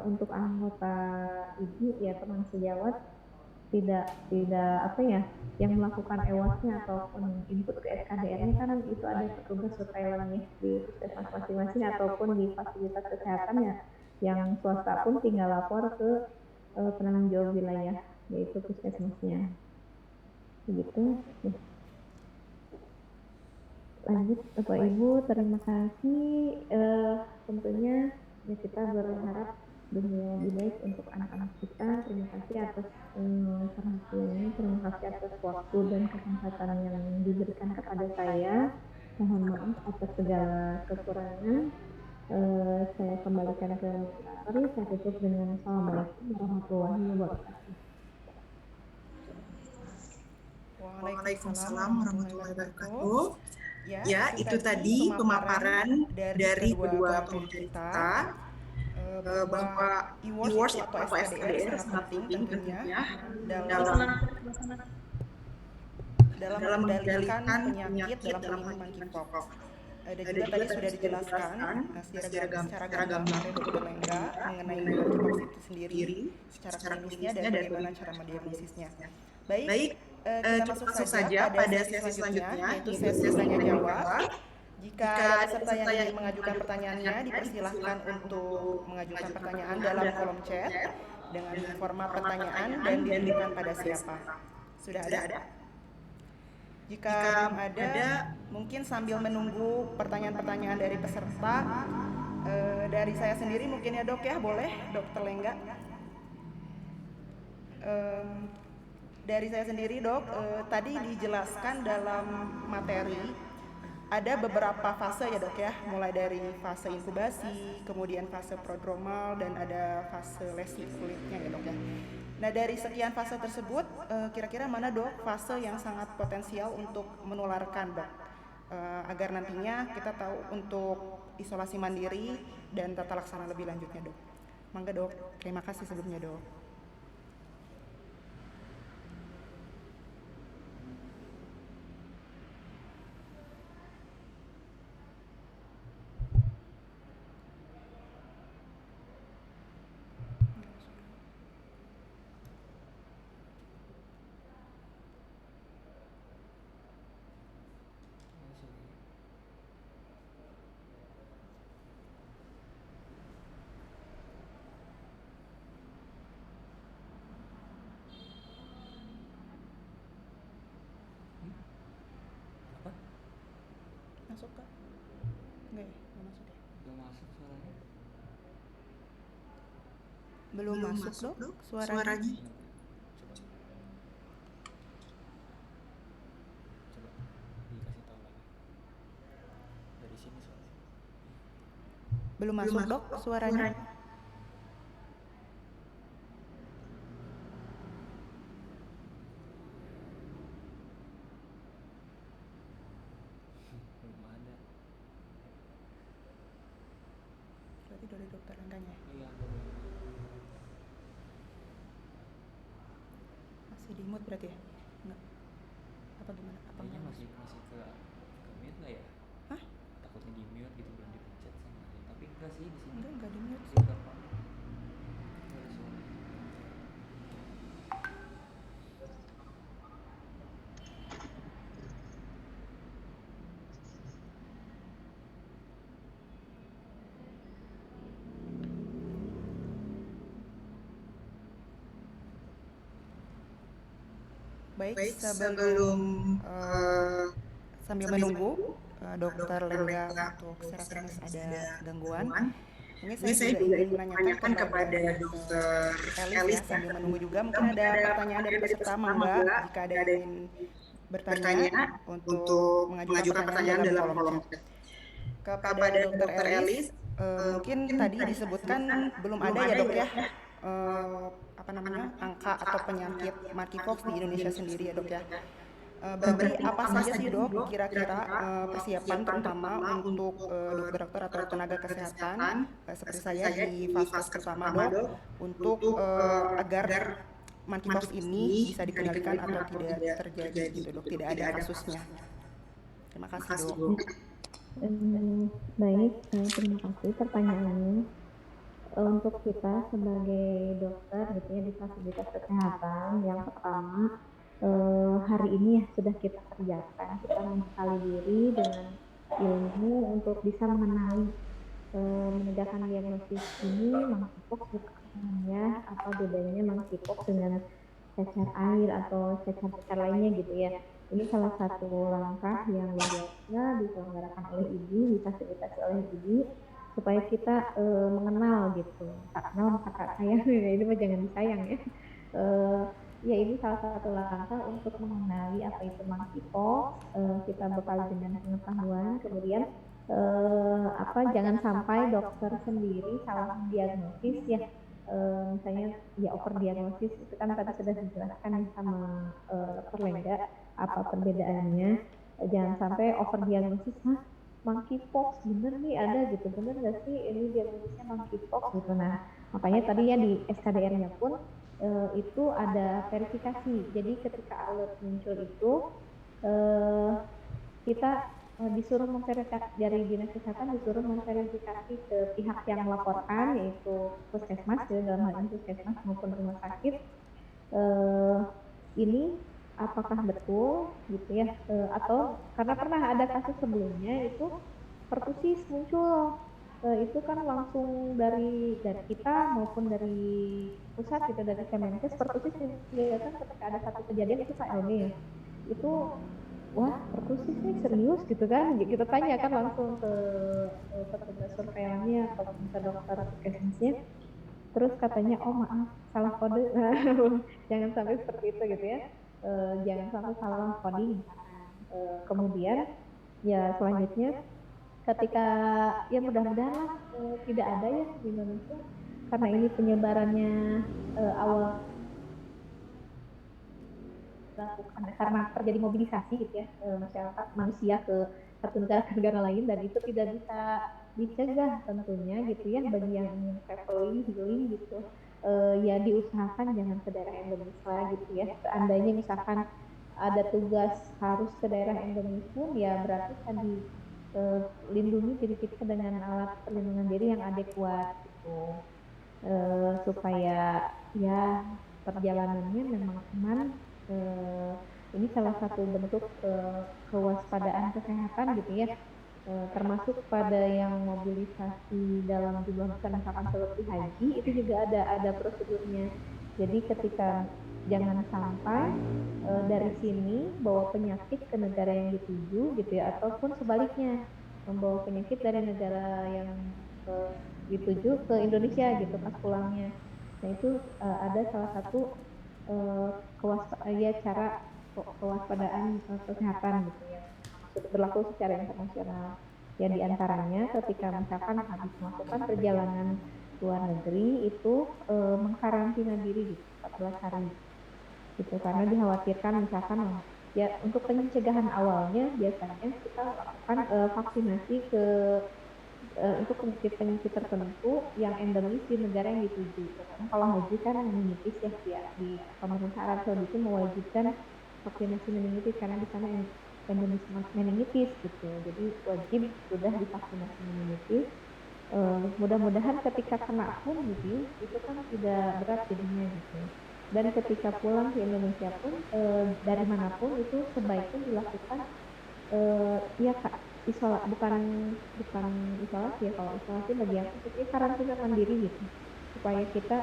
untuk anggota IGI ya teman sejawat tidak apa ya yang melakukan ewasnya ataupun input ke SKDR-nya kan itu ada petugas surveillance di puskesmas masing-masing ataupun di fasilitas kesehatan ya yang swasta pun tinggal lapor ke penanggung jawab wilayah yaitu puskesmasnya begitu. Lanjut Bapak Ibu, terima kasih. Tentunya ya kita berharap dunia lebih baik untuk anak-anak kita. Terima kasih atas perhatiannya, terima kasih atas waktu dan kesempatan yang diberikan kepada saya. Mohon maaf atas segala kekurangan. Saya kembalikan ke moderator. Saya tutup dengan Assalamualaikum warahmatullahi wabarakatuh. Waalaikumsalam warahmatullahi wabarakatuh. Ya, itu tadi pemaparan dari kedua pendidik kita bahwa e-wars atau SKDR sangat penting tentunya dalam mengendalikan penyakit dalam pengumuman monkeypox. Dan juga tadi sudah dijelaskan secara gamblang oleh Dr. Lengga mengenai monkeypox itu sendiri, secara klinisnya dan bagaimana cara mendiagnosisnya. Baik, kita masuk saja pada sesi selanjutnya, yaitu sesi tanya jawab. Jika ada peserta yang ingin mengajukan pertanyaannya, dipersilahkan untuk mengajukan pertanyaan dalam kolom chat dengan format pertanyaan dan ditujukan pada siapa. Sudah ada? Jika belum ada, mungkin sambil menunggu pertanyaan-pertanyaan dari peserta, dari saya sendiri mungkin ya dok ya, boleh Dokter Lengga? Dari saya sendiri dok, tadi dijelaskan dalam materi ada beberapa fase ya dok ya, mulai dari fase inkubasi, kemudian fase prodromal, dan ada fase lesi kulitnya ya dok ya. Nah dari sekian fase tersebut, kira-kira mana dok fase yang sangat potensial untuk menularkan dok? Agar nantinya kita tahu untuk isolasi mandiri dan tata laksana lebih lanjutnya dok. Mangga dok, terima kasih sebelumnya dok. Masuk kak? Enggak ya? Belum masuk ya? Belum masuk suaranya. Belum masuk dok suaranya. Coba dikasih tahu lagi. Dari sini suaranya. Belum masuk dok suaranya. Belum ada. Berarti dari dokter Lengganya. Iya. Masih di mute berarti ya? Enggak. Apa gimana? Apa Kayaknya enggak masih masuk? ke mute nggak ya? Hah? Takutnya di mute gitu belum dipencet sama dia. Tapi enggak sih di sini. Enggak di mute Di sih. berapa? Nggak ada suara. Baik, sebelum sambil menunggu Dokter Lengga untuk secara teknis ada gangguan, mungkin saya juga ingin menanyakan kepada Dokter Elis ya, sambil menunggu juga mungkin ada pertanyaan dari peserta, mangga jika ada yang ingin bertanya untuk mengajukan pertanyaan dalam kolom chat. Kepada Dokter Elis, mungkin tadi disebutkan belum ada ya dok ya, angka atau penyakit monkeypox di Indonesia sendiri ya dok ya. Berarti apa saja sih dok kira-kira persiapan terutama untuk dokter-dokter atau tenaga kesehatan seperti saya di fase pertama dok untuk agar monkeypox ini bisa dikendalikan atau tidak terjadi gitu dok, tidak ada kasusnya. Terima kasih dok. Baik, terima kasih pertanyaannya. Untuk kita sebagai dokter gitu ya di fasilitas kesehatan, yang pertama hari ini ya sudah kita kerjakan, kita membekali diri dengan ilmu untuk bisa mengenali menegakkan diagnosis ini monkeypox bukan ya, apa bedanya monkeypox dengan cacar air atau cacar-cacar lainnya gitu ya. Ini salah satu langkah yang biasa diselenggarakan oleh IDI, difasilitasi oleh IDI supaya kita mengenal gitu. Tak kenal maka tak sayang, ini mah jangan disayang ya. Ya ini salah satu langkah untuk mengenali apa itu monkeypox. Kita bekali dengan pengetahuan, kemudian jangan sampai dokter sendiri salah diagnosis ya. Misalnya ya overdiagnosis itu kan tadi sudah dijelaskan sama Dr. Lengga apa perbedaannya. Jangan sampai overdiagnosis, monkeypox bener nih ada gitu, bener nggak sih ini diagnosisnya monkeypox gitu. Nah makanya tadi ya di SKDR-nya pun itu ada verifikasi. Jadi ketika alert muncul itu kita disuruh memverifikasi, dari dinas kesehatan disuruh memverifikasi ke pihak yang melaporkan, yaitu puskesmas ya, dalam hal ini puskesmas maupun rumah sakit, ini apakah betul gitu ya, atau karena pernah ada kasus sebelumnya itu pertusis muncul, itu kan langsung dari kita maupun dari pusat gitu, dari Kemenkes. Pertusis kelihatan ketika ada satu kejadian itu KLB ya, itu wah pertusis nih serius gitu kan, kita tanya kan langsung ke petugas surveillannya atau ke dokter puskesmasnya, terus katanya oh maaf salah kode. Jangan sampai seperti itu gitu ya, jangan sampai salah coding. Kemudian ya selanjutnya ketika ya mudah-mudahan tidak ada ya di Indonesia, karena ini penyebarannya awal karena terjadi mobilisasi gitu ya, masyarakat manusia ke satu negara ke negara lain, dan itu tidak bisa dicegah tentunya gitu ya. Bagi yang ingin traveling healing gitu, ya diusahakan jangan ke daerah endemis lah gitu ya. Seandainya misalkan ada tugas harus ke daerah endemis pun ya berarti tadi lindungi diri kita dengan alat perlindungan diri yang adekuat gitu, supaya ya perjalanannya memang aman. Ini salah satu bentuk kewaspadaan kesehatan gitu ya, termasuk pada yang mobilisasi dalam jumlah besar, misalkan seperti haji, itu juga ada prosedurnya. Jadi ketika jangan sampai dari sini bawa penyakit ke negara yang dituju gitu ya, ataupun sebaliknya membawa penyakit dari negara yang dituju ke Indonesia gitu pas pulangnya. Nah itu ada salah satu cara kewaspadaan kesehatan gitu ya, sudah berlaku secara internasional. Ya diantaranya ketika misalkan habis melakukan perjalanan luar negeri itu mengkarantina diri gitu 14 hari gitu, karena dikhawatirkan misalkan ya untuk pencegahan awalnya biasanya kita lakukan vaksinasi ke untuk penyakit-penyakit tertentu yang endemis di negara yang dituju. Karena kalau haji kan meningitis ya, di pemerintah Arab Saudi itu mewajibkan vaksinasi meningitis karena di sana endemis meningitis gitu. Jadi wajib sudah divaksinasi meningitis. Mudah-mudahan ketika kena pun gitu, itu kan tidak berat jadinya gitu. Dan ketika pulang ke Indonesia pun dari manapun itu sebaiknya dilakukan ya Kak, bukan isolasi ya. Kalau isolasi bagi aku itu karantina mandiri gitu, supaya kita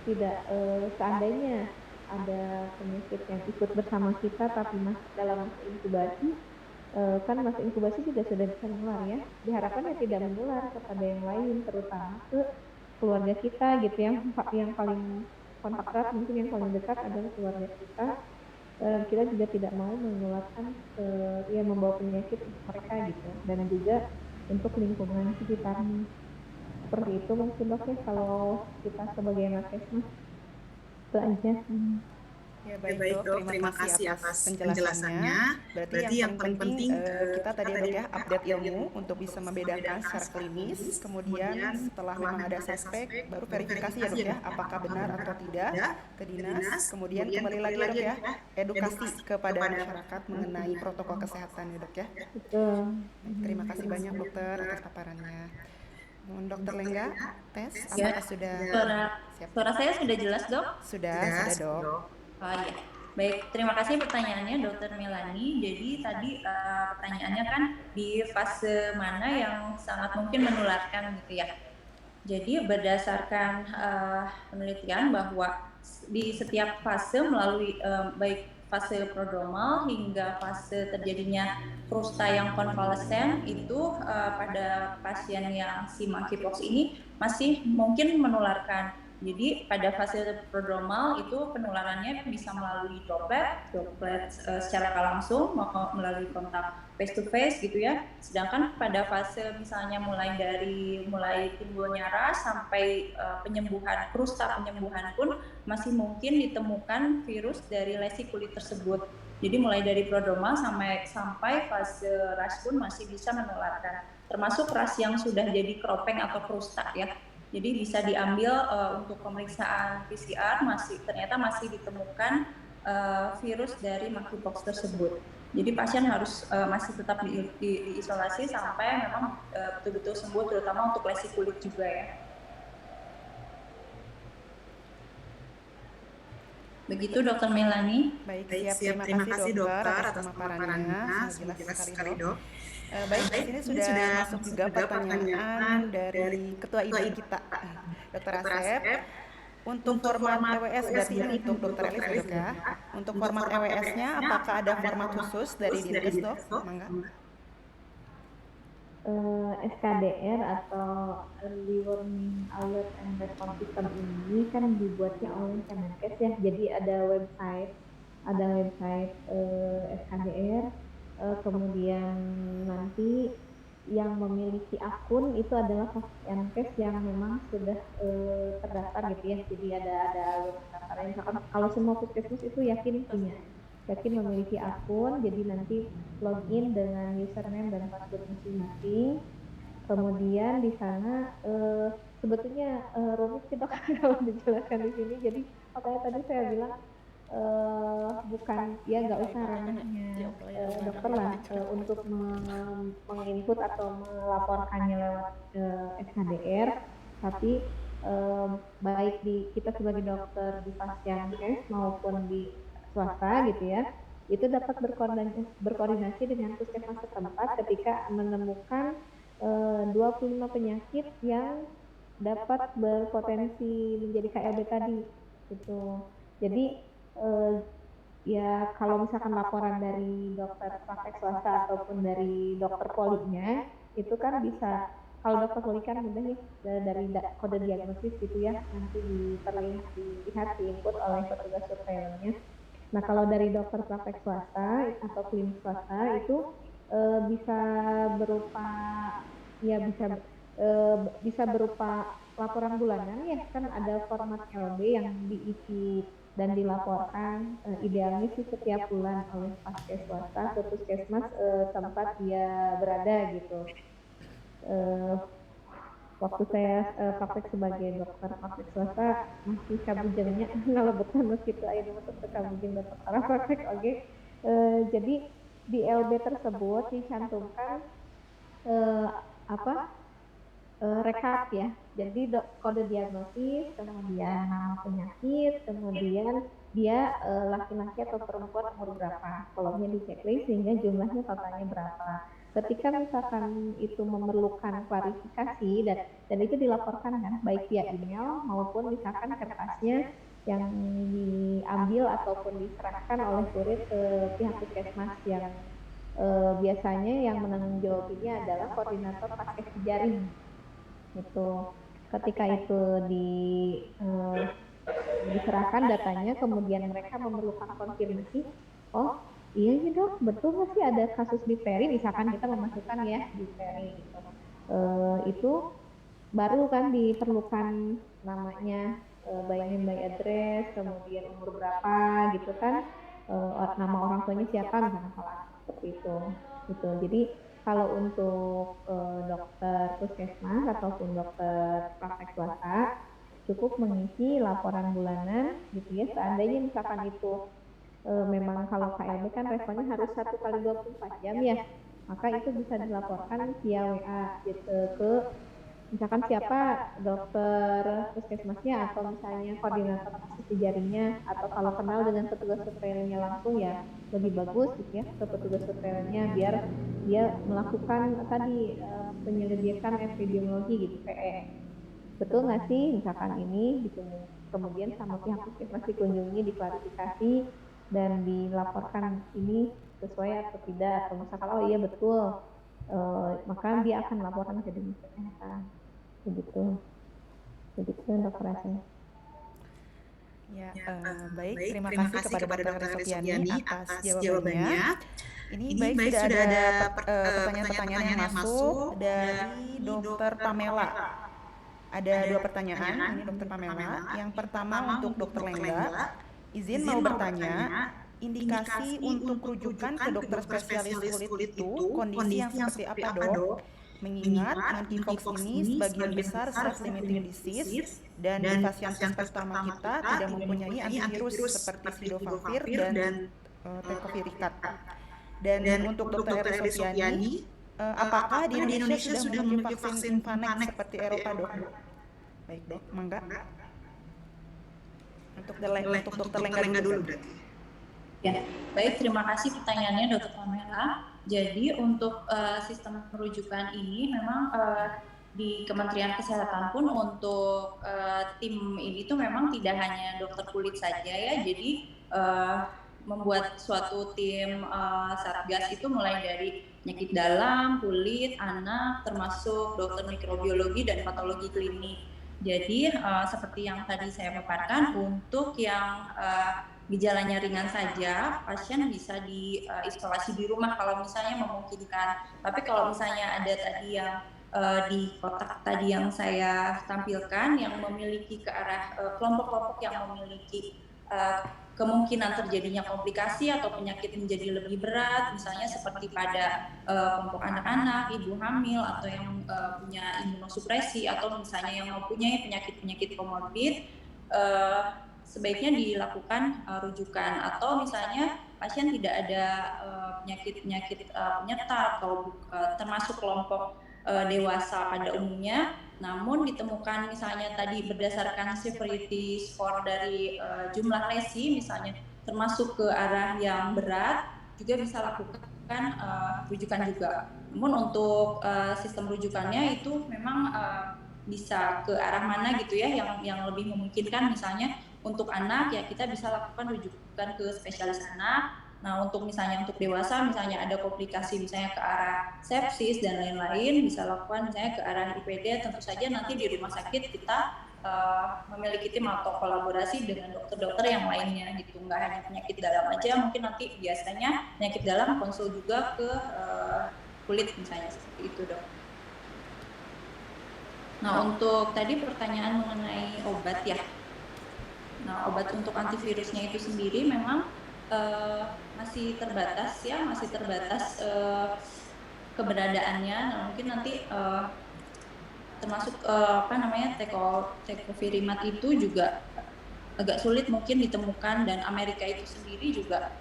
tidak seandainya ada penyakit yang ikut bersama kita tapi masih dalam masa inkubasi, kan masa inkubasi juga sudah bisa menular ya. Diharapkan ya tidak menular kepada yang lain, terutama ke keluarga kita gitu yang paling kontak erat, mungkin yang paling dekat adalah keluarga kita. Kita juga tidak mau menularkan ya membawa penyakit untuk mereka gitu, dan juga untuk lingkungan sekitarnya. Seperti itu mungkin dok ya kalau kita sebagai nakesmas itu aja. Ya baik dok, terima kasih atas penjelasannya. Berarti yang paling penting kita tadi ya dok ya update ilmu untuk bisa membedakan secara klinis. Kemudian setelah memang ada suspek, baru verifikasi ya dok ya apakah benar atau tidak ke dinas. Kemudian kembali lagi ya dok ya edukasi kepada masyarakat mengenai protokol kesehatan ya dok ya. Betul. Terima kasih banyak dokter atas paparannya. Mohon dokter Lengga tes Ya, apakah sudah siap? suara saya sudah jelas dok? Sudah dok. Oh iya, baik. Terima kasih pertanyaannya, Dokter Melani. Jadi tadi pertanyaannya kan di fase mana yang sangat mungkin menularkan gitu ya. Jadi berdasarkan penelitian bahwa di setiap fase melalui baik fase prodromal hingga fase terjadinya krusta yang konvalesen itu pada pasien yang si monkeypox ini masih mungkin menularkan. Jadi pada fase prodromal itu penularannya bisa melalui droplet secara langsung melalui kontak face to face gitu ya. Sedangkan pada fase misalnya mulai timbulnya ras sampai penyembuhan krusta penyembuhan pun masih mungkin ditemukan virus dari lesi kulit tersebut. Jadi mulai dari prodromal sampai fase ras pun masih bisa menularkan. Termasuk ras yang sudah jadi kropeng atau krusta ya. Jadi bisa diambil untuk pemeriksaan PCR ternyata masih ditemukan virus dari monkeypox tersebut. Jadi pasien harus masih tetap diisolasi sampai memang betul-betul sembuh, terutama untuk lesi kulit juga ya. Begitu Dokter Melani. Baik, siap. Terima kasih dokter atas pemaparannya. Sangat jelas sekali dok. Baik, di sini sudah masuk juga pertanyaan dari Ketua IDI kita, Dokter Asep. Untuk format EWS, berarti ini untuk Dokter Elis ya dok ya. Untuk format EWS-nya, apakah ada format khusus dari Dinkes dok? Mangga. SKDR atau Early Warning Alert and Response System ini kan dibuatnya oleh Kemenkes ya. Jadi ada website SKDR. Kemudian nanti yang memiliki akun itu adalah Kemenkes yang memang sudah terdaftar gitu ya. Jadi ada pendaftaran. Misalkan kalau semua puskesmas itu yakin memiliki akun, jadi nanti login dengan username dan password masing-masing. Kemudian di sana sebetulnya rumit sih dok kalau dijelaskan di sini. Jadi makanya tadi saya bilang bukan ya nggak usah ranahnya dokter lah untuk menginput atau melaporkannya lewat SKDR, tapi baik di kita sebagai dokter di Pasienkes maupun di swasta gitu ya, itu dapat berkoordinasi dengan puskesmas setempat ketika menemukan 25 penyakit yang dapat berpotensi menjadi KLB tadi gitu. Jadi ya kalau misalkan laporan dari dokter praktek swasta ataupun dari dokter polinya itu kan bisa, kalau dokter poli kan mudah ya dari kode diagnosis gitu ya, nanti dilihat diinput oleh petugas surveillance. Nah kalau dari dokter praktek swasta atau klinik swasta itu bisa berupa laporan bulanan ya, kan ada format LB yang diisi dan dilaporkan idealnya sih setiap bulan oleh paskes swasta ke puskesmas tempat dia berada gitu. Waktu saya praktek sebagai dokter praktek swasta masih kabujangnya ngalebetan meskipun ini untuk kabujang dokter arah praktek oke. Jadi di LB tersebut dicantumkan rekap ya. Jadi kode diagnosis, kemudian nama penyakit, kemudian dia laki-laki atau perempuan umur berapa, kolomnya di checklist sehingga jumlahnya totalnya berapa. Ketika misalkan itu memerlukan klarifikasi dan itu dilaporkan kan baik via email maupun misalkan kertasnya yang diambil ataupun diserahkan oleh kurir ke pihak puskesmas yang biasanya yang menanggung jawab ini adalah koordinator paskes jejaring itu. Ketika itu diserahkan datanya, kemudian mereka memerlukan konfirmasi, oh iya nih dok, betul nggak sih ada kasus difteri, misalkan kita memasukkan ya difteri gitu. Itu baru kan diperlukan namanya, by name by address, kemudian umur berapa gitu kan, nama orang tuanya siapa misalnya, salah seperti itu gitu. Jadi kalau untuk dokter puskesmas ataupun dokter praktek swasta cukup mengisi laporan bulanan gitu ya, seandainya misalkan itu memang kalau KLB kan responnya harus 1 kali 24 jam ya, maka itu bisa dilaporkan via WA gitu ke misalkan siapa dokter puskesmasnya atau misalnya koordinator paskes jejaringnya, atau kalau kenal dengan petugas surveillance langsung ya lebih bagus gitu ya, ke petugas surveillance biar dia melakukan tadi penyelidikan epidemiologi gitu, PE. Betul nggak sih misalkan ini gitu, kemudian sama pihak puskesmas dikunjungi, diklarifikasi dan dilaporkan ini sesuai atau tidak, atau misalkan oh iya betul, maka dia akan laporkan ke dinas kesehatan begitu dokter Asya. Ya, baik. Terima kasih kepada Dr. Resofiani atas jawabannya. Ini baik sudah ada pertanyaan-pertanyaan yang masuk dari Dr. Pamela. Ada 2 pertanyaan, ini Dr. Pamela. Yang pertama untuk Dr. Lengga, izin mau bertanya, indikasi untuk rujukan ke dokter spesialis kulit itu kondisi yang seperti apa dok? Mengingat monkeypox ini sebagian besar self-limiting disease dan di pasien pertama kita tidak mempunyai antivirus seperti Cidofovir dan Tecoviricat. Dan untuk Dr. Resofiani, apakah di Indonesia sudah memiliki vaksin Vanex seperti Eropa dok? Baik dok, mangga. Untuk Dr. Lengga dulu berarti. Ya, baik, terima kasih pertanyaannya Dr. Pamela. Jadi untuk sistem rujukan ini memang di Kementerian Kesehatan pun untuk tim ini tuh memang tidak hanya dokter kulit saja ya. Jadi membuat suatu tim satgas itu mulai dari penyakit dalam, kulit, anak, termasuk dokter mikrobiologi dan patologi klinik. Jadi seperti yang tadi saya paparkan, untuk yang gejalanya ringan saja, pasien bisa diisolasi di rumah kalau misalnya memungkinkan. Tapi kalau misalnya ada tadi yang di kotak tadi yang saya tampilkan yang memiliki ke arah kelompok-kelompok yang memiliki kemungkinan terjadinya komplikasi atau penyakit menjadi lebih berat, misalnya seperti pada kelompok anak-anak, ibu hamil, atau yang punya imunosupresi, atau misalnya yang mempunyai penyakit-penyakit komorbid, sebaiknya dilakukan rujukan. Atau misalnya pasien tidak ada penyakit-penyakit penyerta atau termasuk kelompok dewasa pada umumnya, namun ditemukan misalnya tadi berdasarkan severity score dari jumlah lesi misalnya termasuk ke arah yang berat, juga bisa lakukan rujukan juga. Namun untuk sistem rujukannya itu memang bisa ke arah mana gitu ya, yang lebih memungkinkan. Misalnya untuk anak ya kita bisa lakukan rujukan ke spesialis anak. Nah untuk misalnya untuk dewasa misalnya ada komplikasi misalnya ke arah sepsis dan lain-lain, bisa lakukan misalnya ke arah IPD. Tentu saja nanti di rumah sakit kita memiliki tim atau kolaborasi dengan dokter-dokter yang lainnya gitu, nggak hanya penyakit dalam aja, mungkin nanti biasanya penyakit dalam konsul juga ke kulit misalnya, seperti itu dok. Nah untuk tadi pertanyaan mengenai obat ya, nah obat untuk antivirusnya itu sendiri memang masih terbatas ya, keberadaannya. Nah, mungkin nanti termasuk Tecovirimat itu juga agak sulit mungkin ditemukan, dan Amerika itu sendiri juga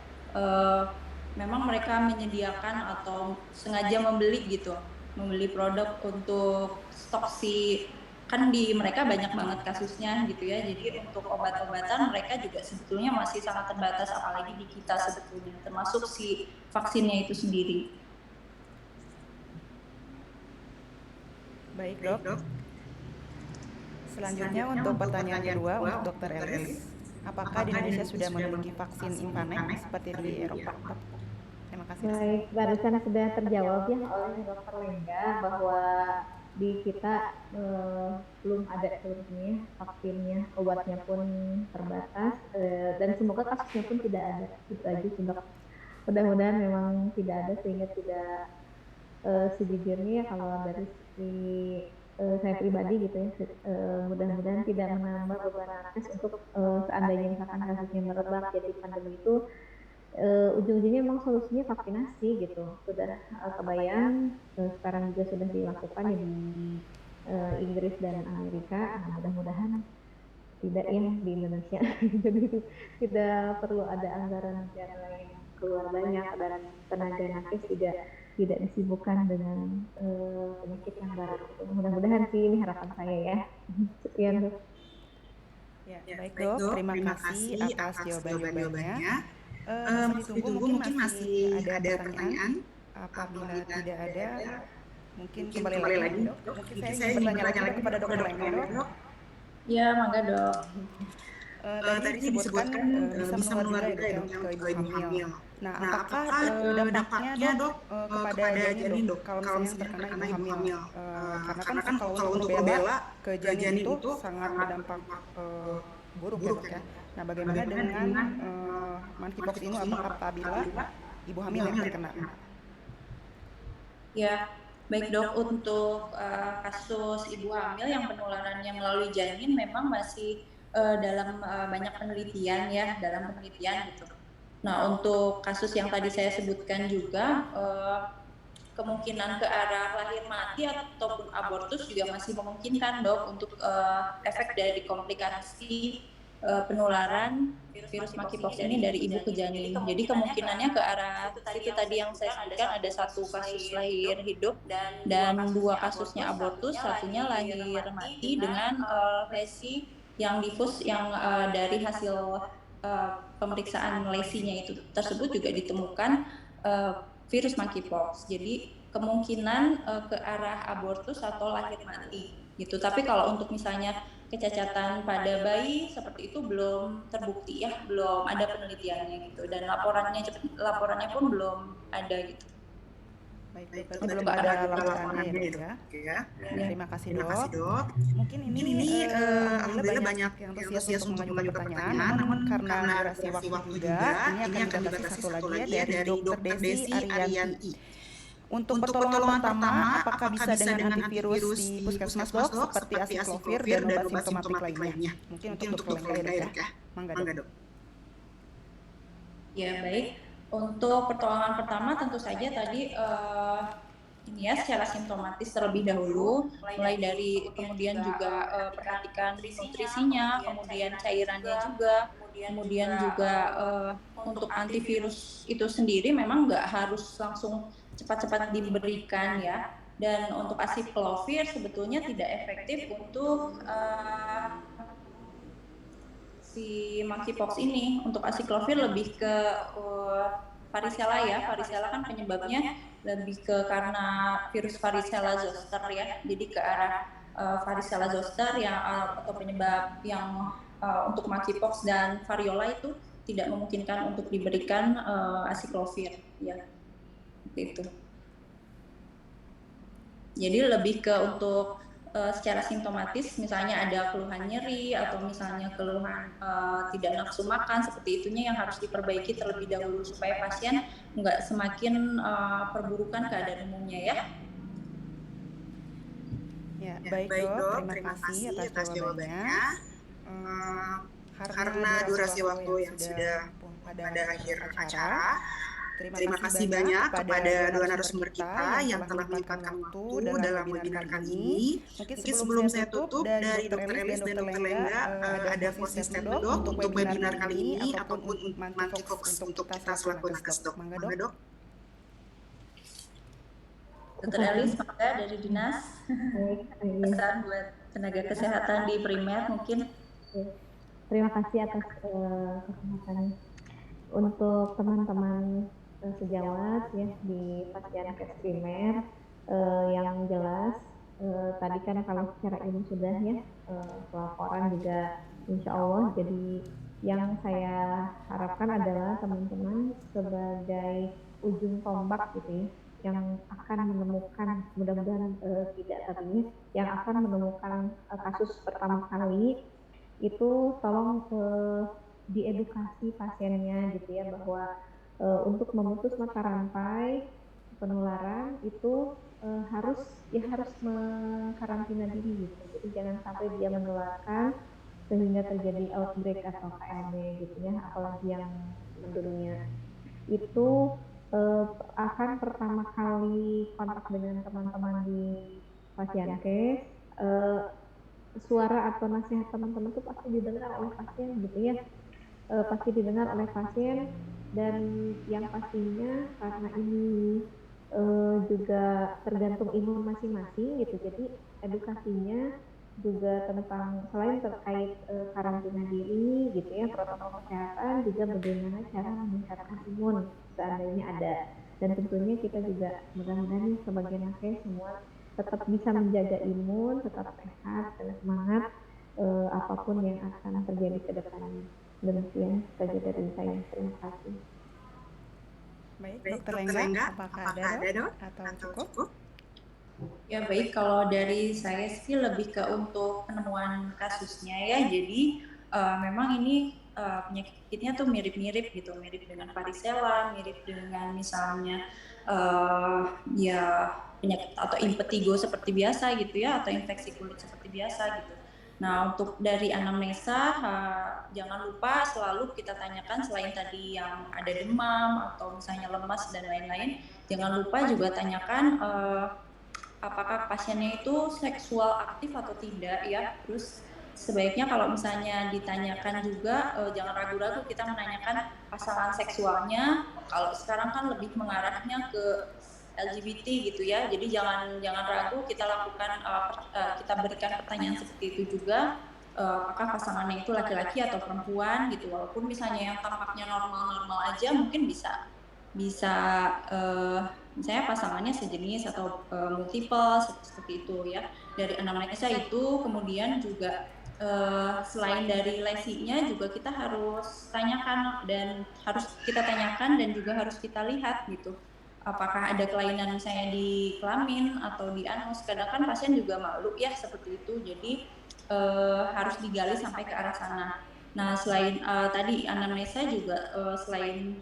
memang mereka menyediakan atau sengaja membeli produk untuk stok kan di mereka banyak banget kasusnya gitu ya. Jadi untuk obat-obatan mereka juga sebetulnya masih sangat terbatas, apalagi di kita sebetulnya, termasuk si vaksinnya itu sendiri. Baik dok. Selanjutnya untuk pertanyaan kedua untuk Dr. Elis. Apakah di Indonesia sudah memiliki vaksin Impanex seperti di Eropa? Terima kasih. Baik, barusan sudah terjawab ya oleh Dokter Lengga bahwa di kita belum ada sebetulnya vaksinnya, obatnya pun terbatas, dan semoga kasusnya pun tidak ada. Itu aja sih Dok. Mudah-mudahan memang tidak ada sehingga tidak sejujurnya kalau dari sisi saya pribadi gitu ya, mudah-mudahan tidak menambah beban nakes untuk seandainya misalkan kasusnya merebak jadi pandemi itu ujung-ujungnya memang solusinya vaksinasi gitu. Sudah kebayang, sekarang juga sudah dilakukan di Inggris dan Amerika. Nah, mudah-mudahan tidak ya di Indonesia. Jadi tidak perlu ada anggaran negara yang keluar banyak dan tenaga nakes juga tidak disibukkan dengan penyakit yang baru. Mudah-mudahan sih ini harapan saya ya. Sekian Dok. Ya, baik Dok, terima kasih atas jawaban-jawabannya. Masih ditunggu, mungkin masih ada pertanyaan. Apabila tidak ada, mungkin kembali lagi Dok. Mungkin saya ingin bertanya lagi kepada Dokter Lengga Dok. Ya, mangga Dok. Tadi disebutkan bisa menular juga ya Dok ke ibu hamil. Nah, apakah dampaknya Dok kepada janin Dok kalau misalnya terkena ibu hamil? Karena kan kalau untuk rubella ke janin itu sangat berdampak buruk ya Dok ya. Nah, bagaimana dengan monkeypox ini apabila ibu hamil yang terkena? Ya, baik Dok, untuk kasus ibu hamil yang penularannya melalui janin memang masih dalam banyak penelitian ya, dalam penelitian gitu. Nah, untuk kasus yang tadi saya sebutkan juga kemungkinan ke arah lahir mati ataupun abortus juga masih memungkinkan Dok untuk efek dari komplikasi penularan virus monkeypox ini dari ibu ke janin. Jadi kemungkinannya ke arah itu tadi yang saya sebutkan, ada satu kasus lahir hidup dan dua kasusnya abortus, satunya lahir mati dengan lesi yang difus yang dari hasil pemeriksaan lesinya itu tersebut juga ditemukan virus monkeypox. Jadi kemungkinan ke arah abortus atau lahir mati gitu. Tapi kalau untuk misalnya kecacatan pada bayi seperti itu belum terbukti ya, belum ada penelitiannya gitu, dan laporannya pun belum ada gitu. Baik, berarti belum ada laporannya ya Dok ya. Terima kasih Dok. Mungkin ini alhamdulillah banyak yang antusias untuk mengajukan pertanyaan, namun karena durasi waktu juga, ini akan dibatasi satu lagi ya dari Dr. Desi Ariyanti. Untuk pertolongan pertama, apakah bisa dengan antivirus di puskesmas Dok, seperti asiklovir dan obat simptomatik lainnya? Mungkin untuk Dr. Lengga ya. Mangga Dok. Ya baik, untuk pertolongan pertama tentu saja tadi ini ya secara simptomatis terlebih dahulu, mulai dari kemudian juga perhatikan nutrisinya, kemudian cairannya juga, kemudian juga untuk antivirus itu sendiri memang nggak harus langsung cepat-cepat diberikan ya. Dan untuk asiklovir sebetulnya tidak efektif untuk si monkeypox ini. Untuk asiklovir lebih ke varicella ya. Varicella kan penyebabnya lebih ke karena virus varicella zoster ya. Jadi ke arah varicella zoster yang atau penyebab yang untuk monkeypox dan variola itu tidak memungkinkan untuk diberikan asiklovir ya. Itu. Jadi lebih ke untuk secara simptomatis, misalnya ada keluhan nyeri atau misalnya keluhan tidak nafsu makan, seperti itunya yang harus diperbaiki terlebih dahulu supaya pasien nggak semakin perburukan keadaan umumnya ya. Ya, baik Dok, terima kasih atas jawabannya. Karena durasi waktu yang sudah pada akhir acara, terima kasih banyak kepada dua narasumber kita yang telah menyempatkan waktu dalam webinar kali ini. Mungkin sebelum saya tutup, dari Dr. Elis dan Dr. Lengga ada closing statement Dok untuk webinar kali ini ataupun monkeypox untuk kita selaku nakes Dok. Mangga Dok. Dr. Elis, maka dari dinas pesan buat tenaga kesehatan di primer mungkin. Terima kasih atas kesempatannya. Untuk teman-teman sejawat ya di Pasienkes primer yang jelas tadi kan kalau secara ilmu sudah ya pelaporan juga insya Allah jadi Yang saya harapkan adalah teman-teman sebagai ujung tombak gitu ya, yang akan menemukan, mudah-mudahan tidak, tapi yang akan menemukan kasus pertama kali itu tolong diedukasi pasiennya gitu ya, bahwa untuk memutus mata rantai penularan itu harus mengkarantina diri gitu. Jadi jangan sampai dia menularkan sehingga terjadi outbreak atau KLB gitu ya, apalagi yang mendunia. Itu akan pertama kali kontak dengan teman-teman di Pasienkes, suara atau nasihat teman-teman itu pasti didengar oleh pasien gitu ya, pasti didengar oleh pasien. Dan yang pastinya karena ini juga tergantung imun masing-masing gitu, jadi edukasinya juga tentang selain terkait karantina diri gitu ya, protokol kesehatan, juga bagaimana cara meningkatkan imun seandainya ada. Dan tentunya kita juga mudah-mudahan sebagai nakes semua tetap bisa menjaga imun, tetap sehat dan semangat apapun yang akan terjadi ke depannya. Demikian saja dari saya. Terima kasih. Baik, Dokter Lengga, apakah ada dok atau cukup? Ya baik, kalau dari saya sih lebih ke untuk penemuan kasusnya ya. Jadi memang ini penyakitnya tuh mirip-mirip gitu, mirip dengan varicella, mirip dengan misalnya ya penyakit atau impetigo seperti biasa gitu ya, atau infeksi kulit seperti biasa gitu. Nah, untuk dari anamnesa, jangan lupa selalu kita tanyakan selain tadi yang ada demam atau misalnya lemas dan lain-lain, jangan lupa juga tanyakan apakah pasiennya itu seksual aktif atau tidak ya. Terus sebaiknya kalau misalnya ditanyakan juga jangan ragu-ragu kita menanyakan pasangan seksualnya. Kalau sekarang kan lebih mengarahnya ke LGBT gitu ya. Jadi jangan ragu, kita lakukan kita berikan pertanyaan seperti itu juga. Apakah pasangannya itu laki-laki atau perempuan gitu. Walaupun misalnya yang tampaknya normal-normal aja mungkin bisa misalnya pasangannya sejenis atau multiple seperti itu ya. Dari anamnesa itu kemudian juga selain dari lesinya juga kita harus tanyakan dan juga harus kita lihat gitu. Apakah ada kelainan misalnya di kelamin atau di anus. Kadang kan pasien juga malu ya seperti itu. Jadi harus digali sampai ke arah sana. Nah, selain tadi anamnesa juga selain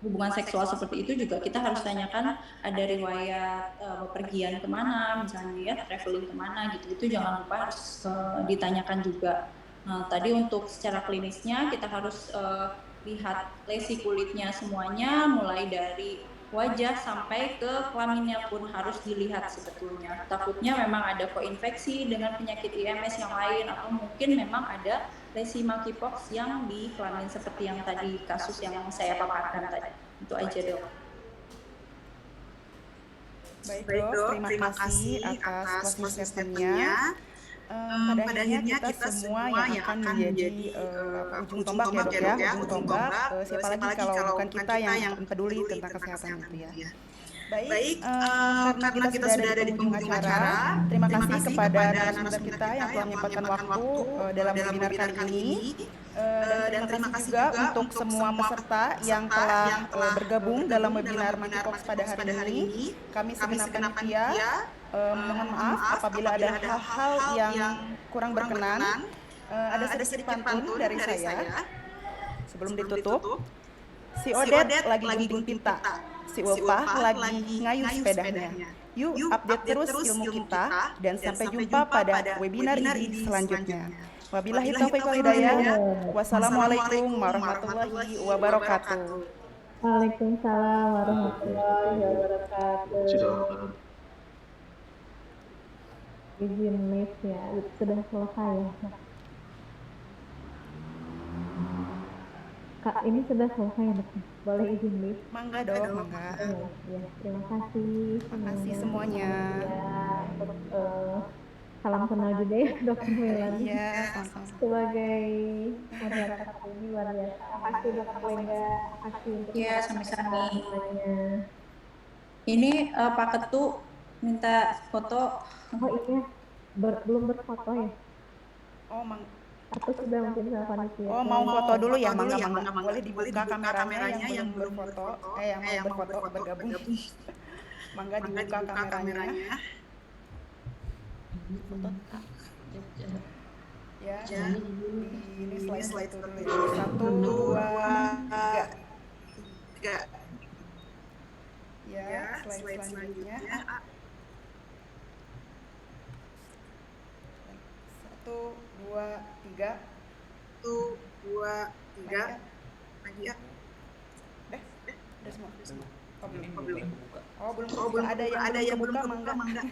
hubungan seksual seperti itu juga kita harus tanyakan ada riwayat bepergian kemana misalnya ya, traveling kemana gitu, itu jangan lupa harus ditanyakan juga. Nah, tadi untuk secara klinisnya kita harus lihat lesi kulitnya semuanya, mulai dari wajah sampai ke kelaminnya pun harus dilihat sebetulnya. Takutnya memang ada koinfeksi dengan penyakit IMS yang lain, atau mungkin memang ada lesi monkeypox yang di kelamin seperti yang tadi kasus yang saya paparkan tadi. Itu aja dok. Baik dok, terima kasih atas closing statement-nya. Pada akhirnya kita semua yang akan menjadi ujung tombak ya dok ya, ujung tombak. Siapa lagi kalau bukan kita yang peduli tentang kesehatan itu ya. Baik, karena kita sudah ada di penghujung acara, terima kasih kepada narasumber kita yang telah menyempatkan waktu dalam webinar kali ini. Dan terima kasih juga untuk semua peserta yang telah bergabung dalam webinar Monkeypox pada hari ini. Kami segenap panitia mohon maaf apabila ada hal-hal yang kurang berkenan. Ada sedikit pantun dari saya. Sebelum ditutup, si Odet lagi gunting pita, si Ulpah lagi ngayuh sepedanya. Yuk update terus ilmu kita dan sampai jumpa pada webinar ini selanjutnya. Wabillahi taufiq wal hidayah. Wassalamualaikum warahmatullahi wabarakatuh. Waalaikumsalam warahmatullahi wabarakatuh. Izin lift ya, sudah selesai ya. Kak, ini sudah selesai ya, boleh izin lift? Mangga dok, mangga. Ya, terima kasih. Terima kasih semuanya. Ya, untuk salam kenal juga ya Dokter Melani. Iya, sama-sama. Sebagai moderator kali ini luar biasa. Makasih Dokter Lengga, makasih untuk sama-sama. semuanya. Ini Pak Ketu minta foto. Oh iya, belum berfoto ya? Oh, Atau sudah mungkin sama panitia? Oh, mau foto dulu ya, mangga. Boleh dibuka kameranya yang belum berfoto, yang mau berfoto bergabung. Mangga dibuka kameranya. Ya, ini slide itu dulu ya. 1, 2, 3. Ya, slide selanjutnya. 1, 2, 3. 1, 2, 3. Lagi ya. Udah semua. Oh, belum. Ini belum buka. Oh, belum. Ada yang belum kebuka, mangga.